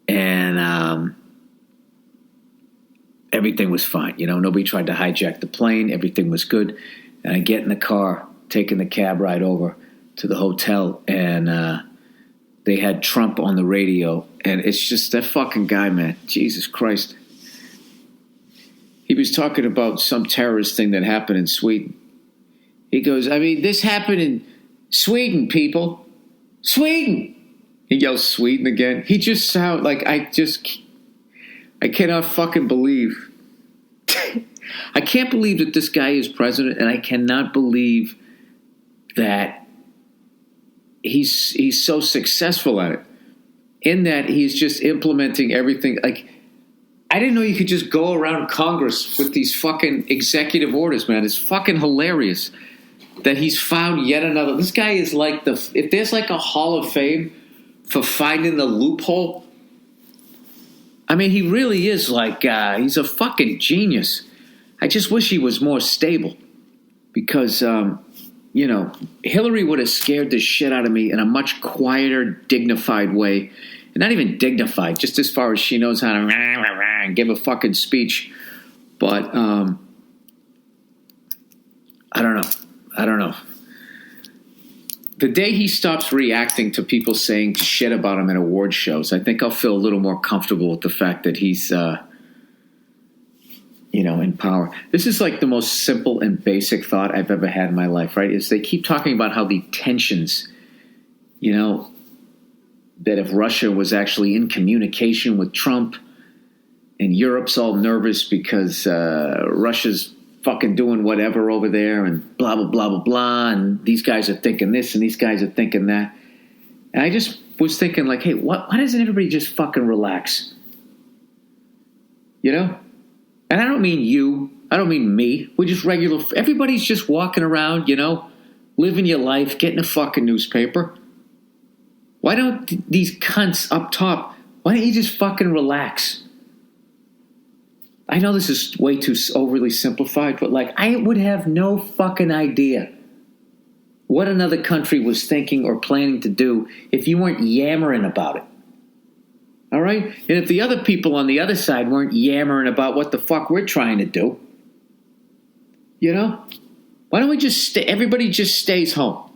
Speaker 4: and everything was fine. You know, nobody tried to hijack the plane. Everything was good. And I get in the car, taking the cab ride over to the hotel, and they had Trump on the radio. And it's just that fucking guy, man. Jesus Christ. He was talking about some terrorist thing that happened in Sweden. He goes, I mean, this happened in Sweden, people. Sweden! He yells Sweden again. He just sounds like I cannot fucking believe. I can't believe that this guy is president, and I cannot believe that he's so successful at it. In that he's just implementing everything. Like, I didn't know you could just go around Congress with these fucking executive orders, man. It's fucking hilarious that he's found yet another. This guy is like if there's like a Hall of Fame for finding the loophole, I mean, he really is like, he's a fucking genius. I just wish he was more stable because, you know, Hillary would have scared the shit out of me in a much quieter, dignified way. And not even dignified, just as far as she knows how to give a fucking speech. But I don't know. The day he stops reacting to people saying shit about him at award shows, I think I'll feel a little more comfortable with the fact that he's, you know, in power. This is like the most simple and basic thought I've ever had in my life, right? Is they keep talking about how the tensions, you know, that if Russia was actually in communication with Trump and Europe's all nervous because Russia's fucking doing whatever over there and blah, blah, blah, blah, blah. And these guys are thinking this and these guys are thinking that. And I just was thinking like, hey, why doesn't everybody just fucking relax? You know? And I don't mean you. I don't mean me. We're just regular. Everybody's just walking around, you know, living your life, getting a fucking newspaper. Why don't these cunts up top, why don't you just fucking relax? I know this is way too overly simplified, but like I would have no fucking idea what another country was thinking or planning to do if you weren't yammering about it. All right? And if the other people on the other side weren't yammering about what the fuck we're trying to do, you know? Why don't we just everybody just stays home?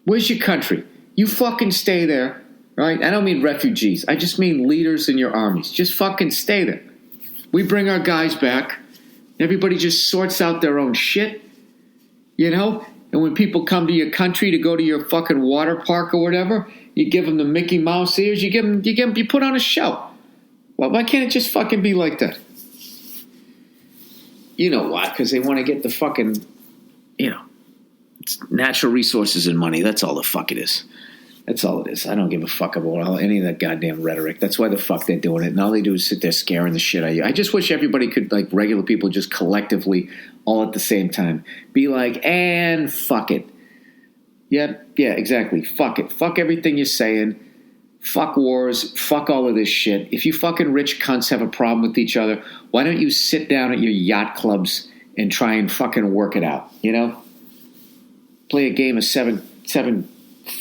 Speaker 4: Where's your country? You fucking stay there, right? I don't mean refugees. I just mean leaders in your armies. Just fucking stay there. We bring our guys back. Everybody just sorts out their own shit, you know? And when people come to your country to go to your fucking water park or whatever, you give them the Mickey Mouse ears. You put on a show. Well, why can't it just fucking be like that? You know why? Because they want to get the fucking, you know, it's natural resources and money. That's all the fuck it is. That's all it is. I don't give a fuck about any of that goddamn rhetoric. That's why the fuck they're doing it. And all they do is sit there scaring the shit out of you. I just wish everybody could, like regular people, just collectively, all at the same time, be like, and fuck it. Yeah, exactly. Fuck it. Fuck everything you're saying. Fuck wars. Fuck all of this shit. If you fucking rich cunts have a problem with each other, why don't you sit down at your yacht clubs and try and fucking work it out, you know? Play a game of seven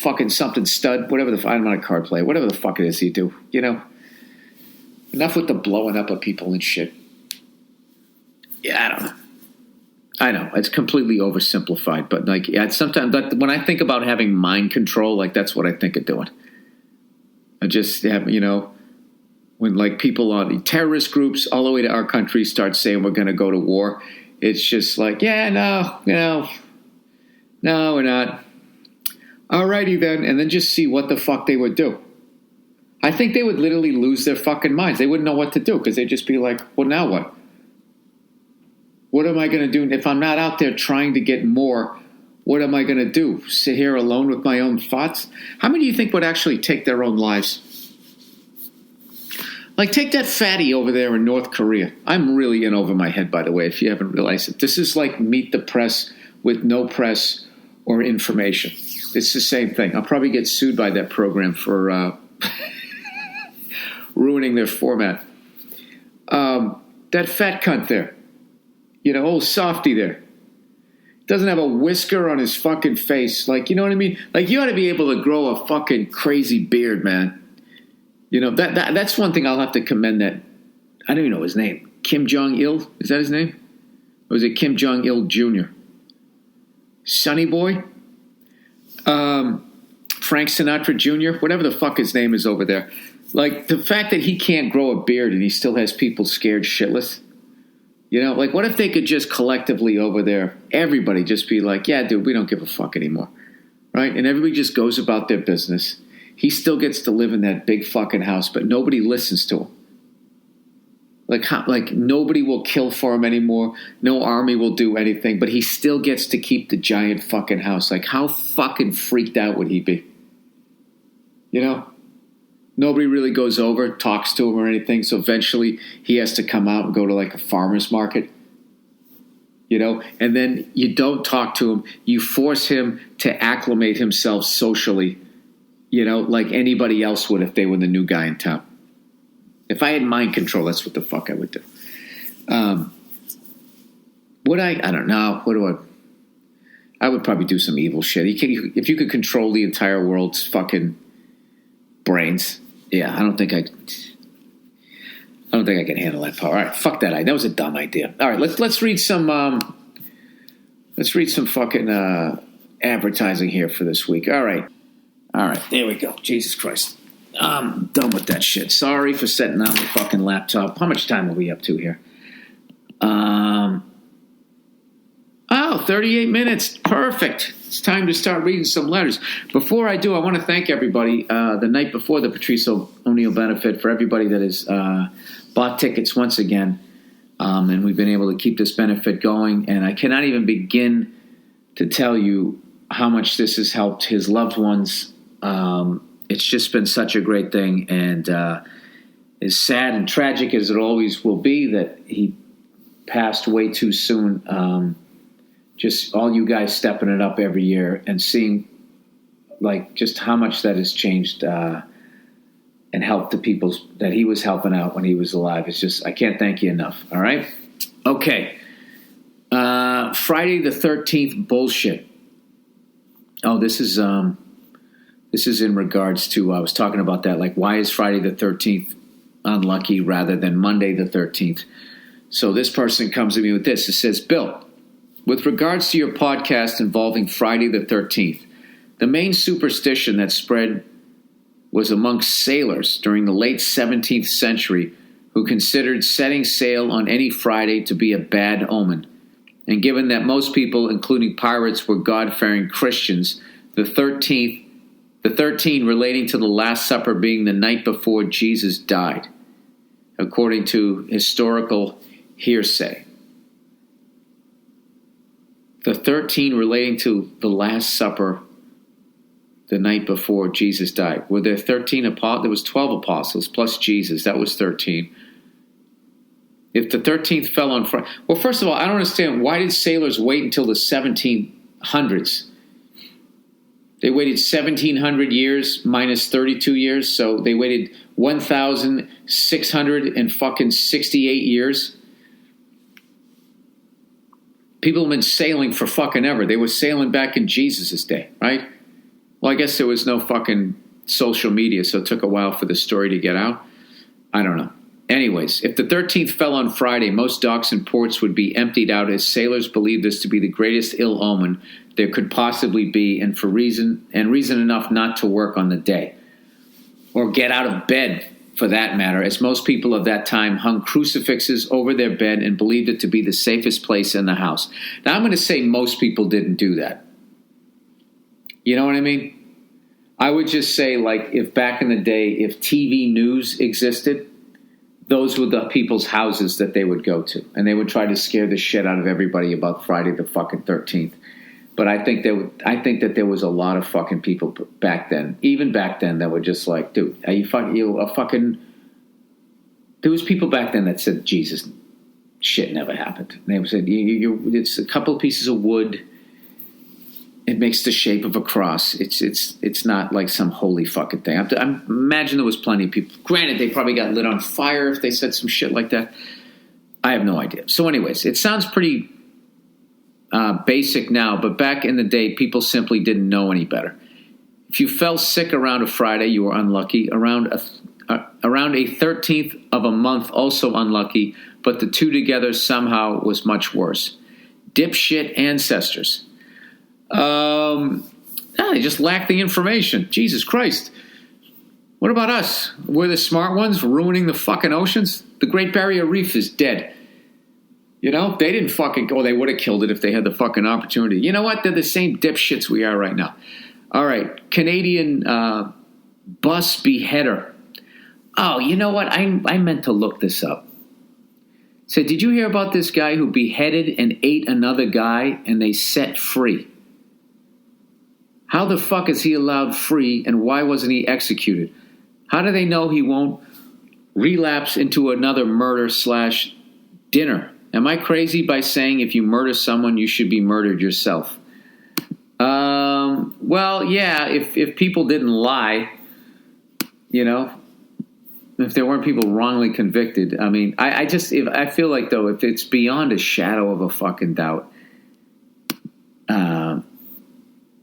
Speaker 4: fucking something stud, whatever I'm not a card player, whatever the fuck it is you do, you know? Enough with the blowing up of people and shit. Yeah, I don't know. I know, it's completely oversimplified, but like, yeah, sometimes when I think about having mind control, like that's what I think of doing. I just have, you know, when like people on the terrorist groups all the way to our country start saying we're going to go to war, it's just like, yeah, no, we're not. Alrighty then, and then just see what the fuck they would do. I think they would literally lose their fucking minds. They wouldn't know what to do because they'd just be like, well, now what? What am I going to do? If I'm not out there trying to get more, what am I going to do? Sit here alone with my own thoughts? How many do you think would actually take their own lives? Like, take that fatty over there in North Korea. I'm really in over my head, by the way, if you haven't realized it. This is like Meet the Press with no press or information. It's the same thing. I'll probably get sued by that program for ruining their format. That fat cunt there. You know, old softy there. Doesn't have a whisker on his fucking face. Like, you know what I mean? Like, you ought to be able to grow a fucking crazy beard, man. You know, that's one thing I'll have to commend that. I don't even know his name. Kim Jong-il? Is that his name? Or is it Kim Jong-il Jr.? Sonny Boy? Frank Sinatra Jr., whatever the fuck his name is over there. Like, the fact that he can't grow a beard and he still has people scared shitless. You know, like, what if they could just collectively over there, everybody just be like, yeah, dude, we don't give a fuck anymore. Right? And everybody just goes about their business. He still gets to live in that big fucking house, but nobody listens to him. Like nobody will kill for him anymore. No army will do anything, but he still gets to keep the giant fucking house. Like, how fucking freaked out would he be? You know? Nobody really goes over, talks to him or anything, so eventually he has to come out and go to like a farmer's market. You know? And then you don't talk to him. You force him to acclimate himself socially, you know, like anybody else would if they were the new guy in town. If I had mind control, that's what the fuck I would do. Would I? I don't know. What do I would probably do some evil shit. If you could control the entire world's fucking brains, yeah, I don't think I can handle that power. All right, fuck that idea. That was a dumb idea. All right, let's read some fucking advertising here for this week. All right, there we go. Jesus Christ. I'm done with that shit. Sorry for setting down the fucking laptop. How much time are we up to here? 38 minutes. Perfect. It's time to start reading some letters. Before I do, I want to thank everybody the night before the Patrice O'Neill benefit, for everybody that has bought tickets once again. And we've been able to keep this benefit going. And I cannot even begin to tell you how much this has helped his loved ones. It's just been such a great thing, and as sad and tragic as it always will be that he passed way too soon, just all you guys stepping it up every year and seeing like just how much that has changed and and help the people that he was helping out when he was alive. It's just, I can't thank you enough. All right? Okay. Friday the 13th bullshit. Oh, this is in regards to, I was talking about that, like, why is Friday the 13th unlucky rather than Monday the 13th? So this person comes to me with this. It says, Bill, with regards to your podcast involving Friday the 13th, the main superstition that spread was amongst sailors during the late 17th century who considered setting sail on any Friday to be a bad omen. And given that most people, including pirates, were God-fearing Christians, the 13 relating to the Last Supper being the night before Jesus died, according to historical hearsay. The 13 relating to the Last Supper the night before Jesus died. Were there 13 apostles? There was 12 apostles plus Jesus. That was 13. If the 13th fell on Friday... Well, first of all, I don't understand. Why did sailors wait until the 1700s? They waited 1,700 years minus 32 years, so they waited 1,668 years. People have been sailing for fucking ever. They were sailing back in Jesus' day, right? Well, I guess there was no fucking social media, so it took a while for the story to get out. I don't know. Anyways, if the 13th fell on Friday, most docks and ports would be emptied out as sailors believed this to be the greatest ill omen there could possibly be, and for reason enough not to work on the day. Or get out of bed, for that matter, as most people of that time hung crucifixes over their bed and believed it to be the safest place in the house. Now, I'm going to say most people didn't do that. You know what I mean? I would just say, like, if back in the day, if TV news existed, those were the people's houses that they would go to. And they would try to scare the shit out of everybody about Friday the fucking 13th. But I think that there was a lot of fucking people back then, even back then, that were just like, dude, are you fucking... There was people back then that said, Jesus, shit never happened. And they said, it's a couple of pieces of wood. It makes the shape of a cross. It's not like some holy fucking thing. I imagine there was plenty of people. Granted, they probably got lit on fire if they said some shit like that. I have no idea. So anyways, it sounds pretty basic now, but back in the day, people simply didn't know any better. If you fell sick around a Friday, you were unlucky. Around a 13th of a month, also unlucky, but the two together somehow was much worse. Dipshit ancestors. They just lack the information. Jesus Christ. What about us? We're the smart ones ruining the fucking oceans? The Great Barrier Reef is dead. You know, they didn't fucking go. They would have killed it if they had the fucking opportunity. You know what? They're the same dipshits we are right now. All right. Canadian bus beheader. Oh, you know what? I meant to look this up. So did you hear about this guy who beheaded and ate another guy and they set free? How the fuck is he allowed free and why wasn't he executed? How do they know he won't relapse into another murder/dinner? Am I crazy by saying if you murder someone, you should be murdered yourself? Well, yeah, if people didn't lie, you know, if there weren't people wrongly convicted, I mean, I feel like, though, if it's beyond a shadow of a fucking doubt,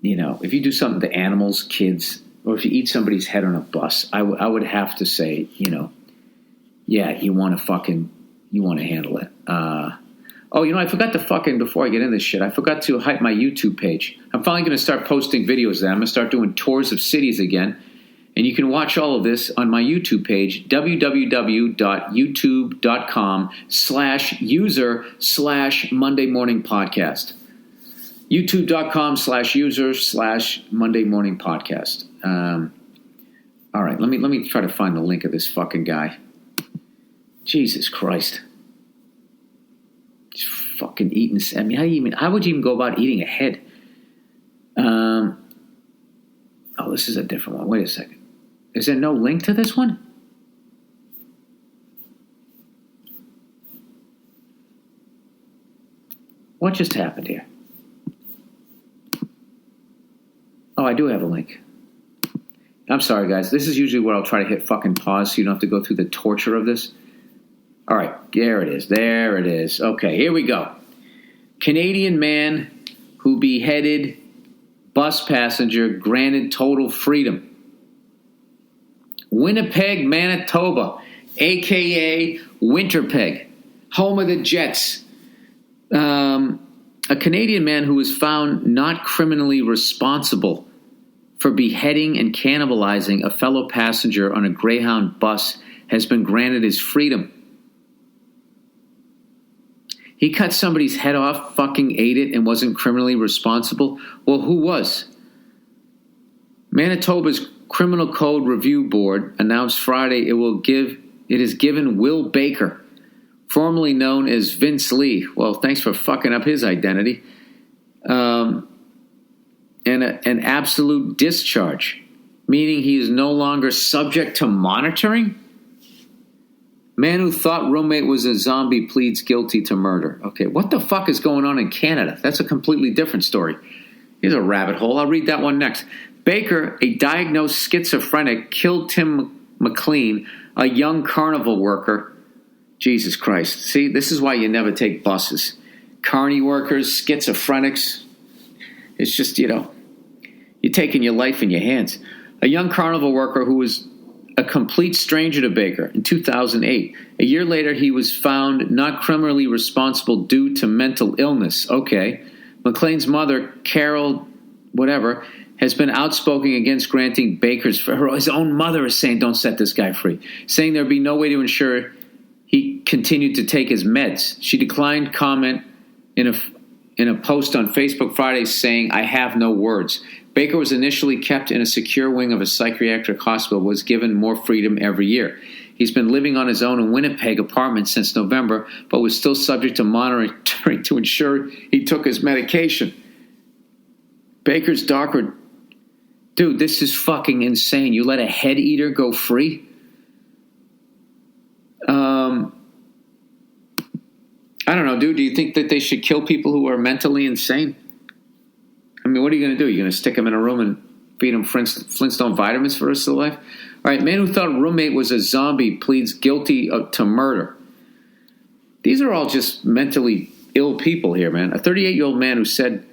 Speaker 4: you know, if you do something to animals, kids, or if you eat somebody's head on a bus, I would have to say, you know, yeah, you want to handle it. Oh, you know, I forgot to fucking, before I get into this shit, I forgot to hype my YouTube page. I'm finally going to start posting videos there. I'm going to start doing tours of cities again. And you can watch all of this on my YouTube page, www.youtube.com/user/Monday Morning Podcast. youtube.com/user/Monday Morning Podcast. All right, let me try to find the link of this fucking guy. Jesus Christ. Just fucking eating. I mean, how would you even go about eating a head? Oh, this is a different one. Wait a second. Is there no link to this one? What just happened here? Oh, I do have a link. I'm sorry, guys. This is usually where I'll try to hit fucking pause so you don't have to go through the torture of this. All right, there it is. There it is. Okay, here we go. Canadian man who beheaded bus passenger granted total freedom. Winnipeg, Manitoba, a.k.a. Winterpeg, home of the Jets. A Canadian man who was found not criminally responsible for beheading and cannibalizing a fellow passenger on a Greyhound bus has been granted his freedom. He cut somebody's head off, fucking ate it, and wasn't criminally responsible? Well, who was? Manitoba's Criminal Code Review Board announced Friday it has given Will Baker, formerly known as Vince Lee, well, thanks for fucking up his identity, an absolute discharge, meaning he is no longer subject to monitoring? Man who thought roommate was a zombie pleads guilty to murder. Okay, what the fuck is going on in Canada? That's a completely different story. Here's a rabbit hole. I'll read that one next. Baker, a diagnosed schizophrenic, killed Tim McLean, a young carnival worker. Jesus Christ. See, this is why you never take buses. Carny workers, schizophrenics. It's just, you're taking your life in your hands. A young carnival worker who was a complete stranger to Baker in 2008. A year later, he was found not criminally responsible due to mental illness. Okay. McLean's mother, Carol, whatever, has been outspoken against granting Baker's. His own mother is saying, don't set this guy free, saying there'd be no way to ensure he continued to take his meds. She declined comment in a post on Facebook Friday saying, I have no words. Baker was initially kept in a secure wing of a psychiatric hospital, was given more freedom every year. He's been living on his own in Winnipeg apartment since November, but was still subject to monitoring to ensure he took his medication. Baker's doctor, dude, this is fucking insane. You let a head eater go free? I don't know, dude. Do you think that they should kill people who are mentally insane? I mean, what are you going to do? You're going to stick them in a room and feed them Flintstone vitamins for the rest of their life? All right, man who thought roommate was a zombie pleads guilty to murder. These are all just mentally ill people here, man. A 38-year-old man who said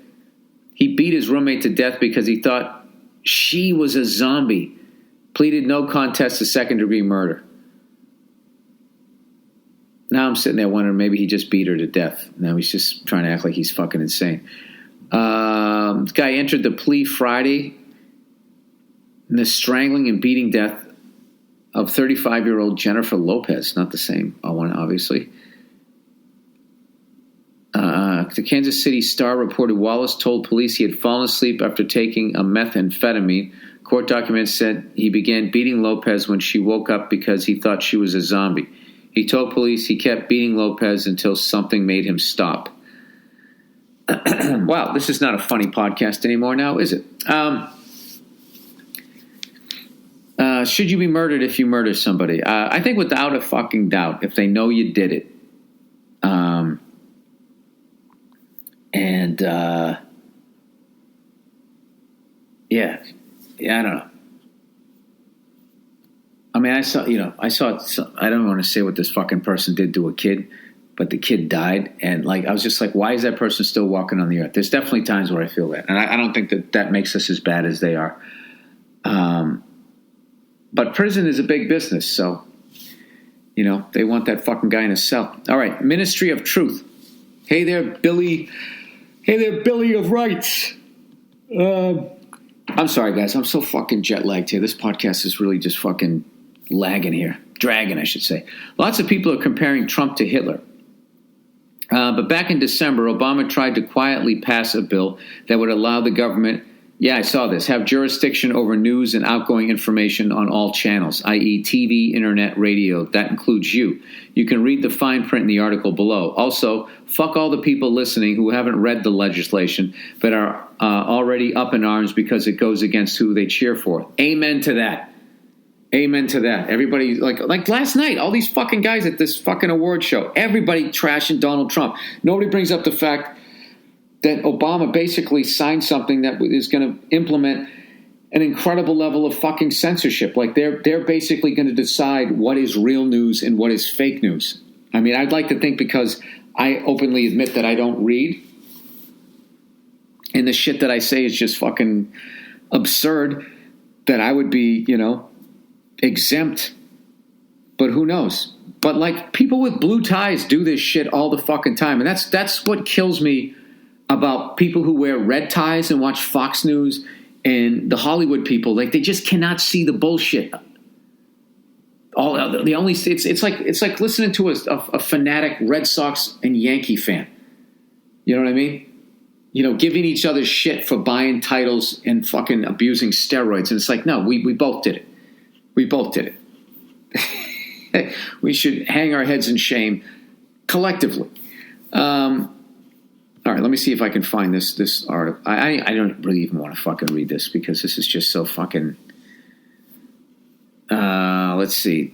Speaker 4: he beat his roommate to death because he thought she was a zombie pleaded no contest to second-degree murder. Now I'm sitting there wondering maybe he just beat her to death. Now he's just trying to act like he's fucking insane. This guy entered the plea Friday in the strangling and beating death of 35-year-old Jennifer Lopez. Not the same one, obviously. The Kansas City Star reported Wallace told police he had fallen asleep after taking a methamphetamine. Court documents said he began beating Lopez when she woke up because he thought she was a zombie. He told police he kept beating Lopez until something made him stop. Wow, this is not a funny podcast anymore now, is it? Should you be murdered if you murder somebody? I think without a fucking doubt, if they know you did it. Yeah, I don't know. I mean, I saw, I don't want to say what this fucking person did to a kid, but the kid died. And I was just like, why is that person still walking on the earth? There's definitely times where I feel that. And I don't think that makes us as bad as they are. But prison is a big business. So, they want that fucking guy in a cell. All right. Ministry of Truth. Hey there, Billy. Hey there, Billy of Rights. I'm sorry, guys. I'm so fucking jet lagged here. This podcast is really just fucking lagging here. Dragging, I should say. Lots of people are comparing Trump to Hitler. But back in December, Obama tried to quietly pass a bill that would allow the government, I saw this, have jurisdiction over news and outgoing information on all channels, i.e. TV, internet, radio. That includes you. You can read the fine print in the article below. Also, fuck all the people listening who haven't read the legislation but are already up in arms because it goes against who they cheer for. Amen to that. Amen to that. Everybody, like last night, all these fucking guys at this fucking award show, everybody trashing Donald Trump. Nobody brings up the fact that Obama basically signed something that is going to implement an incredible level of fucking censorship. Like they're basically going to decide what is real news and what is fake news. I mean, I'd like to think, because I openly admit that I don't read, and the shit that I say is just fucking absurd, that I would be, exempt. But who knows? But like, people with blue ties do this shit all the fucking time. And that's what kills me about people who wear red ties and watch Fox News and the Hollywood people. Like, they just cannot see the bullshit. It's like listening to a fanatic Red Sox and Yankee fan. You know what I mean? Giving each other shit for buying titles and fucking abusing steroids. And it's like, no, we both did it. We both did it. We should hang our heads in shame collectively. All right, let me see if I can find this article. I don't really even want to fucking read this, because this is just so fucking... let's see.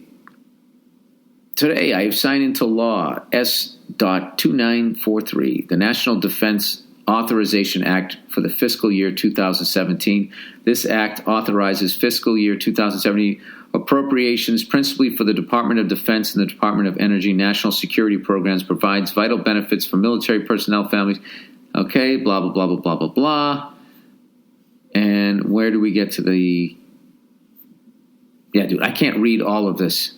Speaker 4: Today, I have signed into law S.2943, the National Defense Authorization Act for the fiscal year 2017. This act authorizes fiscal year 2017 appropriations principally for the Department of Defense and the Department of Energy national security programs, provides vital benefits for military personnel families. Okay, blah, blah, blah, blah, blah, blah, blah. And where do we get to the... Yeah, dude, I can't read all of this.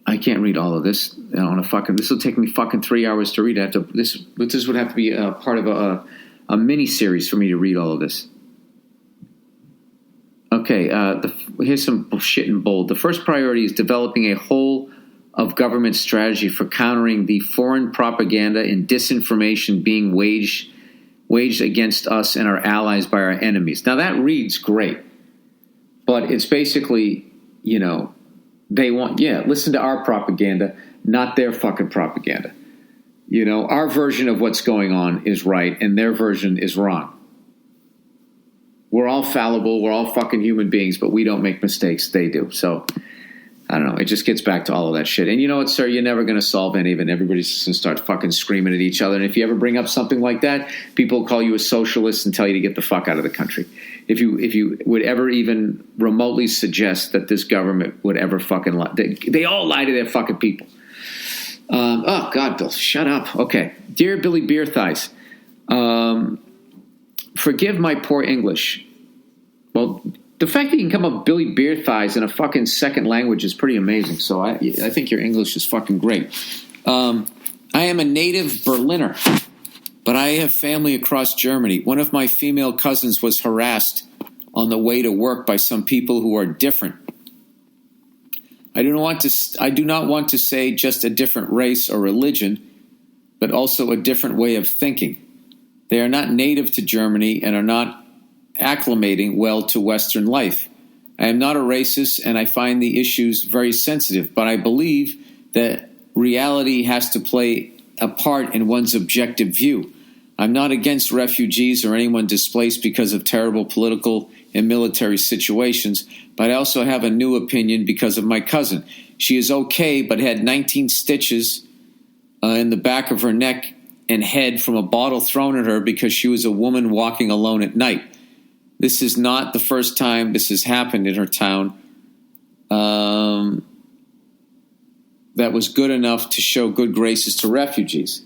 Speaker 4: I can't read all of this on a fucking... This will take me fucking 3 hours to read. This would have to be a part of a mini series for me to read all of this. Okay, here's some shit in bold. The first priority is developing a whole of government strategy for countering the foreign propaganda and disinformation being waged against us and our allies by our enemies. Now that reads great, but it's basically, they want, listen to our propaganda, not their fucking propaganda. Our version of what's going on is right, and their version is wrong. We're all fallible. We're all fucking human beings, but we don't make mistakes. They do. So, I don't know. It just gets back to all of that shit. And you know what, sir? You're never going to solve any of it. Everybody's just going to start fucking screaming at each other. And if you ever bring up something like that, people call you a socialist and tell you to get the fuck out of the country. If you would ever even remotely suggest that this government would ever fucking lie. They all lie to their fucking people. Oh, God, Bill, shut up. Okay. Dear Billy Beer Thighs, forgive my poor English. Well, the fact that you can come up with Billy Beer Thighs in a fucking second language is pretty amazing. So I think your English is fucking great. I am a native Berliner, but I have family across Germany. One of my female cousins was harassed on the way to work by some people who are different. I do not want to say just a different race or religion, but also a different way of thinking. They are not native to Germany and are not acclimating well to Western life. I am not a racist, and I find the issues very sensitive, but I believe that reality has to play a part in one's objective view. I'm not against refugees or anyone displaced because of terrible political and military situations, but I also have a new opinion because of my cousin. She is okay, but had 19 stitches in the back of her neck and head from a bottle thrown at her because she was a woman walking alone at night. This is not the first time this has happened in her town. That was good enough to show good graces to refugees.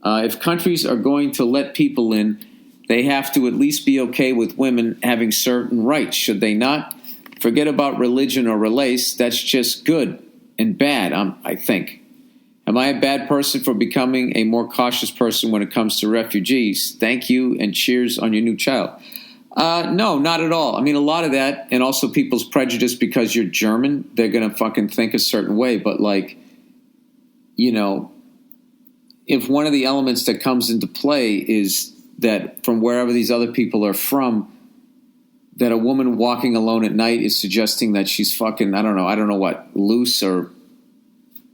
Speaker 4: If countries are going to let people in, they have to at least be okay with women having certain rights, should they not? Forget about religion or race. That's just good and bad, I think. Am I a bad person for becoming a more cautious person when it comes to refugees? Thank you, and cheers on your new child. No, not at all. I mean, a lot of that, and also people's prejudice because you're German, they're going to fucking think a certain way. But, like, if one of the elements that comes into play is that from wherever these other people are from, that a woman walking alone at night is suggesting that she's fucking, I don't know what, loose or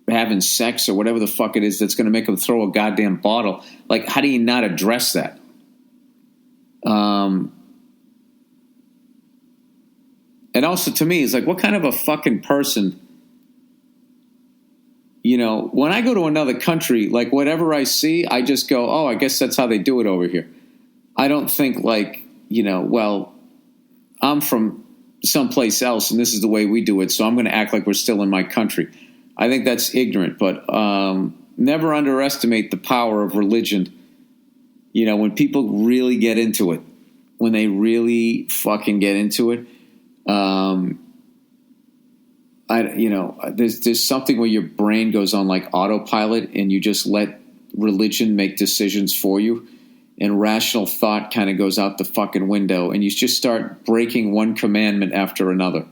Speaker 4: having sex or whatever the fuck it is that's going to make them throw a goddamn bottle. Like, how do you not address that? And also, to me, it's like, what kind of a fucking person, when I go to another country, like, whatever I see, I just go, oh, I guess that's how they do it over here. I don't think, like,
Speaker 3: well, I'm from someplace else and this is the way we do it, so I'm going to act like we're still in my country. I think that's ignorant, but never underestimate the power of religion. When people really get into it, when they really fucking get into it, there's something where your brain goes on like autopilot and you just let religion make decisions for you, and rational thought kind of goes out the fucking window, and you just start breaking one commandment after another.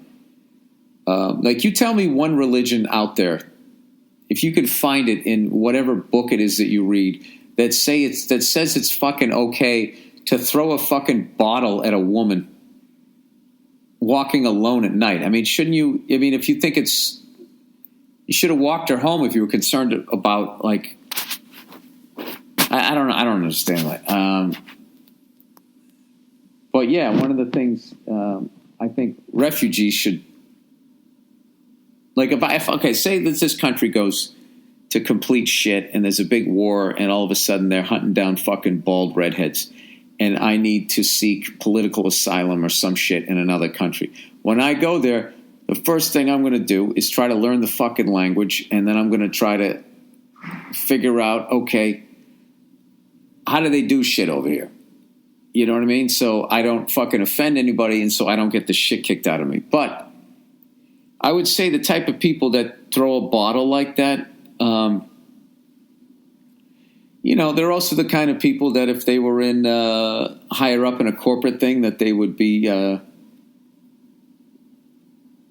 Speaker 3: Like, you tell me one religion out there, if you could find it in whatever book it is that you read, that says it's fucking okay to throw a fucking bottle at a woman walking alone at night. I mean, shouldn't you? I mean, if you think you should have walked her home if you were concerned about, like, I don't know. I don't understand that. But yeah, one of the things I think refugees should, like, say that this country goes to complete shit and there's a big war and all of a sudden they're hunting down fucking bald redheads and I need to seek political asylum or some shit in another country. When I go there, the first thing I'm going to do is try to learn the fucking language, and then I'm going to try to figure out, okay, how do they do shit over here? You know what I mean? So I don't fucking offend anybody, and so I don't get the shit kicked out of me. But I would say the type of people that throw a bottle like that, they're also the kind of people that if they were in higher up in a corporate thing, that they would be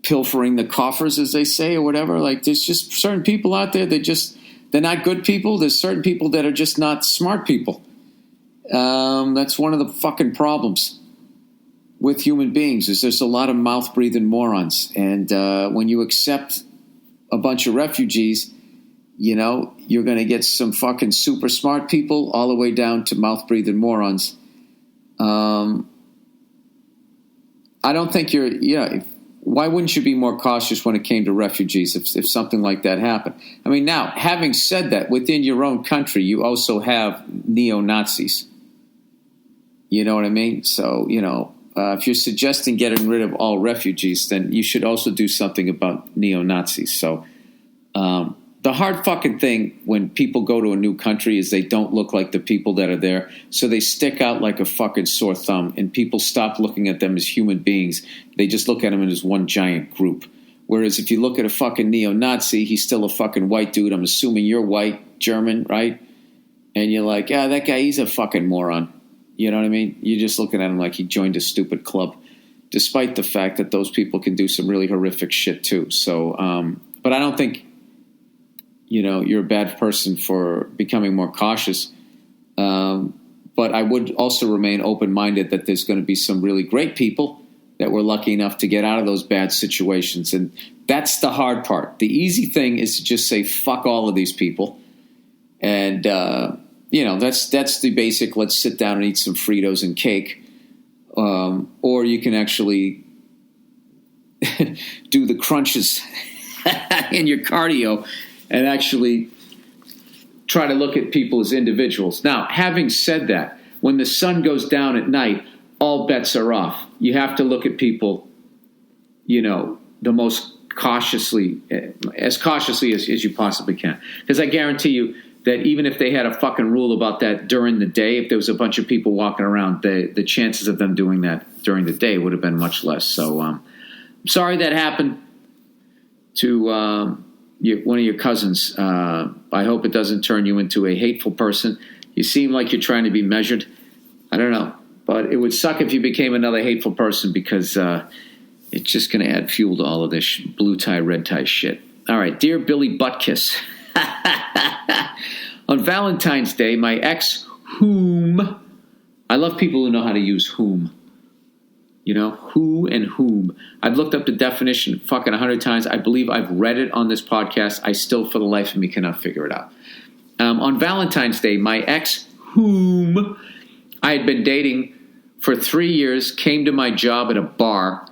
Speaker 3: pilfering the coffers, as they say, or whatever. Like, there's just certain people out there that they're not good people. There's certain people that are just not smart people. That's one of the fucking problems with human beings, is there's a lot of mouth-breathing morons. And when you accept a bunch of refugees, you're going to get some fucking super smart people all the way down to mouth-breathing morons. I don't think why wouldn't you be more cautious when it came to refugees if something like that happened? I mean, now, having said that, within your own country, you also have neo-Nazis. You know what I mean? So, if you're suggesting getting rid of all refugees, then you should also do something about neo-Nazis. So, the hard fucking thing when people go to a new country is they don't look like the people that are there. So they stick out like a fucking sore thumb, and people stop looking at them as human beings. They just look at them as one giant group. Whereas if you look at a fucking neo-Nazi, he's still a fucking white dude. I'm assuming you're white, German, right? And you're like, yeah, that guy, he's a fucking moron. You know what I mean? You're just looking at him like he joined a stupid club, despite the fact that those people can do some really horrific shit too. So, but I don't think, you're a bad person for becoming more cautious. But I would also remain open-minded that there's going to be some really great people that were lucky enough to get out of those bad situations. And that's the hard part. The easy thing is to just say, fuck all of these people. And, that's the basic, let's sit down and eat some Fritos and cake. Or you can actually do the crunches in your cardio and actually try to look at people as individuals. Now, having said that, when the sun goes down at night, all bets are off. You have to look at people, the most cautiously, as cautiously as you possibly can. Because I guarantee you that even if they had a fucking rule about that during the day, if there was a bunch of people walking around, the chances of them doing that during the day would have been much less. So I'm sorry that happened to one of your cousins. I hope it doesn't turn you into a hateful person. You seem like you're trying to be measured. I don't know. But it would suck if you became another hateful person, because it's just going to add fuel to all of this blue tie, red tie shit. All right. Dear Billy Buttkiss. On Valentine's Day, my ex, whom, I love people who know how to use whom. Who and whom. I've looked up the definition fucking 100 times. I believe I've read it on this podcast. I still, for the life of me, cannot figure it out. On Valentine's Day, my ex, whom I had been dating for 3 years, came to my job at a bar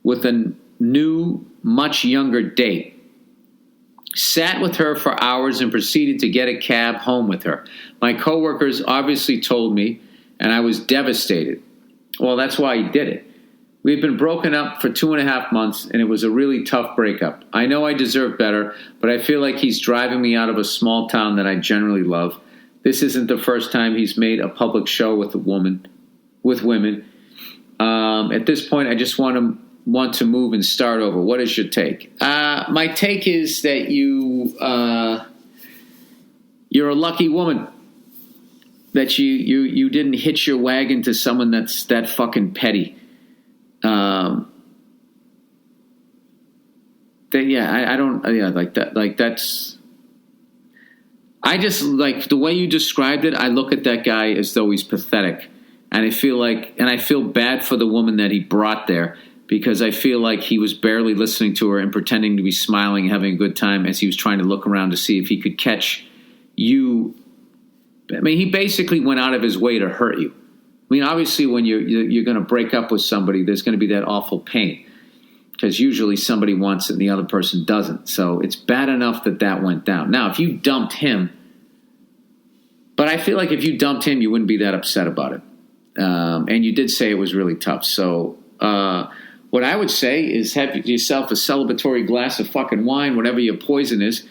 Speaker 3: with a new, much younger date. Sat with her for hours and proceeded to get a cab home with her. My coworkers obviously told me, and I was devastated.
Speaker 4: Well, that's why he did it. We've been broken up for 2.5 months, and it was a really tough breakup. I know I deserve better, but I feel like he's driving me out of a small town that I generally love. This isn't the first time he's made a public show with women. At this point, I just want to move and start over. What is your take? My take is that you're a lucky woman. That you didn't hitch your wagon to someone that's that fucking petty. I don't like that. Like that's. I just like the way you described it. I look at that guy as though he's pathetic, and I feel bad for the woman that he brought there because I feel like he was barely listening to her and pretending to be smiling, and having a good time as he was trying to look around to see if he could catch you. I mean, he basically went out of his way to hurt you. I mean, obviously, when you're going to break up with somebody, there's going to be that awful pain because usually somebody wants it and the other person doesn't. So it's bad enough that went down. Now, if you dumped him, but I feel like if you dumped him, you wouldn't be that upset about it. And you did say it was really tough. So what I would say is have yourself a celebratory glass of fucking wine, whatever your poison is,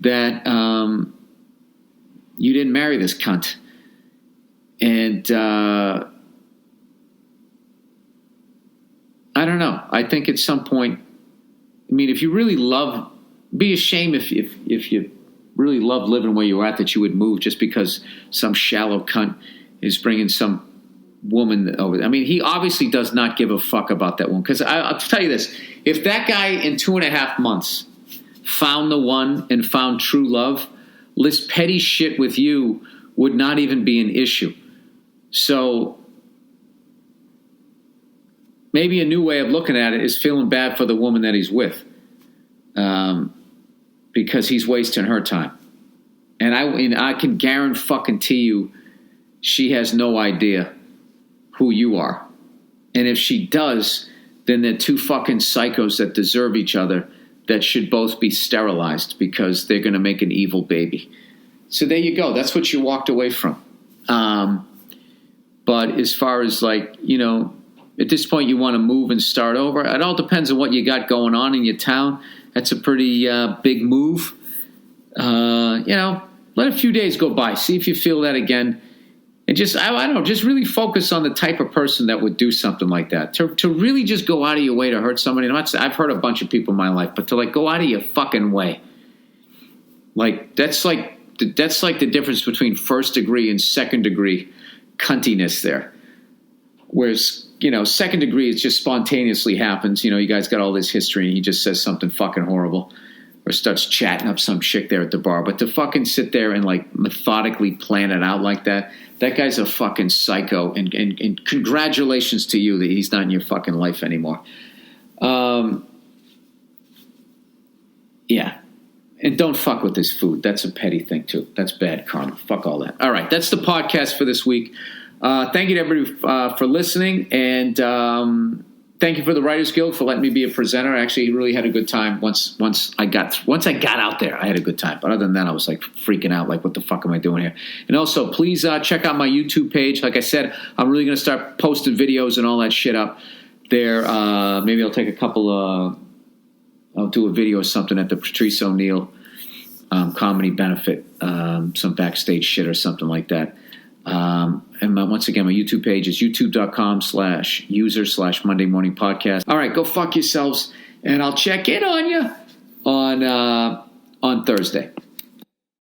Speaker 4: that you didn't marry this cunt. And I don't know. I think at some point, I mean, if you really love, be ashamed if you really love living where you're at, that you would move just because some shallow cunt is bringing some woman over. I mean, he obviously does not give a fuck about that woman. Because I'll tell you this: if that guy in 2.5 months found the one and found true love, this petty shit with you would not even be an issue. So maybe a new way of looking at it is feeling bad for the woman that he's with, because he's wasting her time. And I can guarantee you, she has no idea who you are. And if she does, then they're two fucking psychos that deserve each other, that should both be sterilized because they're going to make an evil baby. So there you go. That's what you walked away from. But as far as like, at this point you want to move and start over, it all depends on what you got going on in your town. That's a pretty big move. Let a few days go by. See if you feel that again. And just, I don't know, just really focus on the type of person that would do something like that. To really just go out of your way to hurt somebody. I've hurt a bunch of people in my life, but to like go out of your fucking way. Like, that's like the difference between first degree and second degree cuntiness there. Whereas, second degree, it just spontaneously happens. You guys got all this history and he just says something fucking horrible or starts chatting up some chick there at the bar. But to fucking sit there and like methodically plan it out like that guy's a fucking psycho. And congratulations to you that he's not in your fucking life anymore. Yeah. And don't fuck with this food. That's a petty thing, too. That's bad karma. Fuck all that. All right, that's the podcast for this week. Thank you to everybody for listening. And thank you for the Writers Guild for letting me be a presenter. I actually really had a good time once I got out there. I had a good time. But other than that, I was like freaking out. Like, what the fuck am I doing here? And also, please check out my YouTube page. Like I said, I'm really going to start posting videos and all that shit up there. Maybe I'll take a couple I'll do a video or something at the Patrice O'Neill comedy benefit, some backstage shit or something like that. And once again, my YouTube page is youtube.com/user/Monday Morning Podcast. All right, go fuck yourselves, and I'll check in on you on Thursday.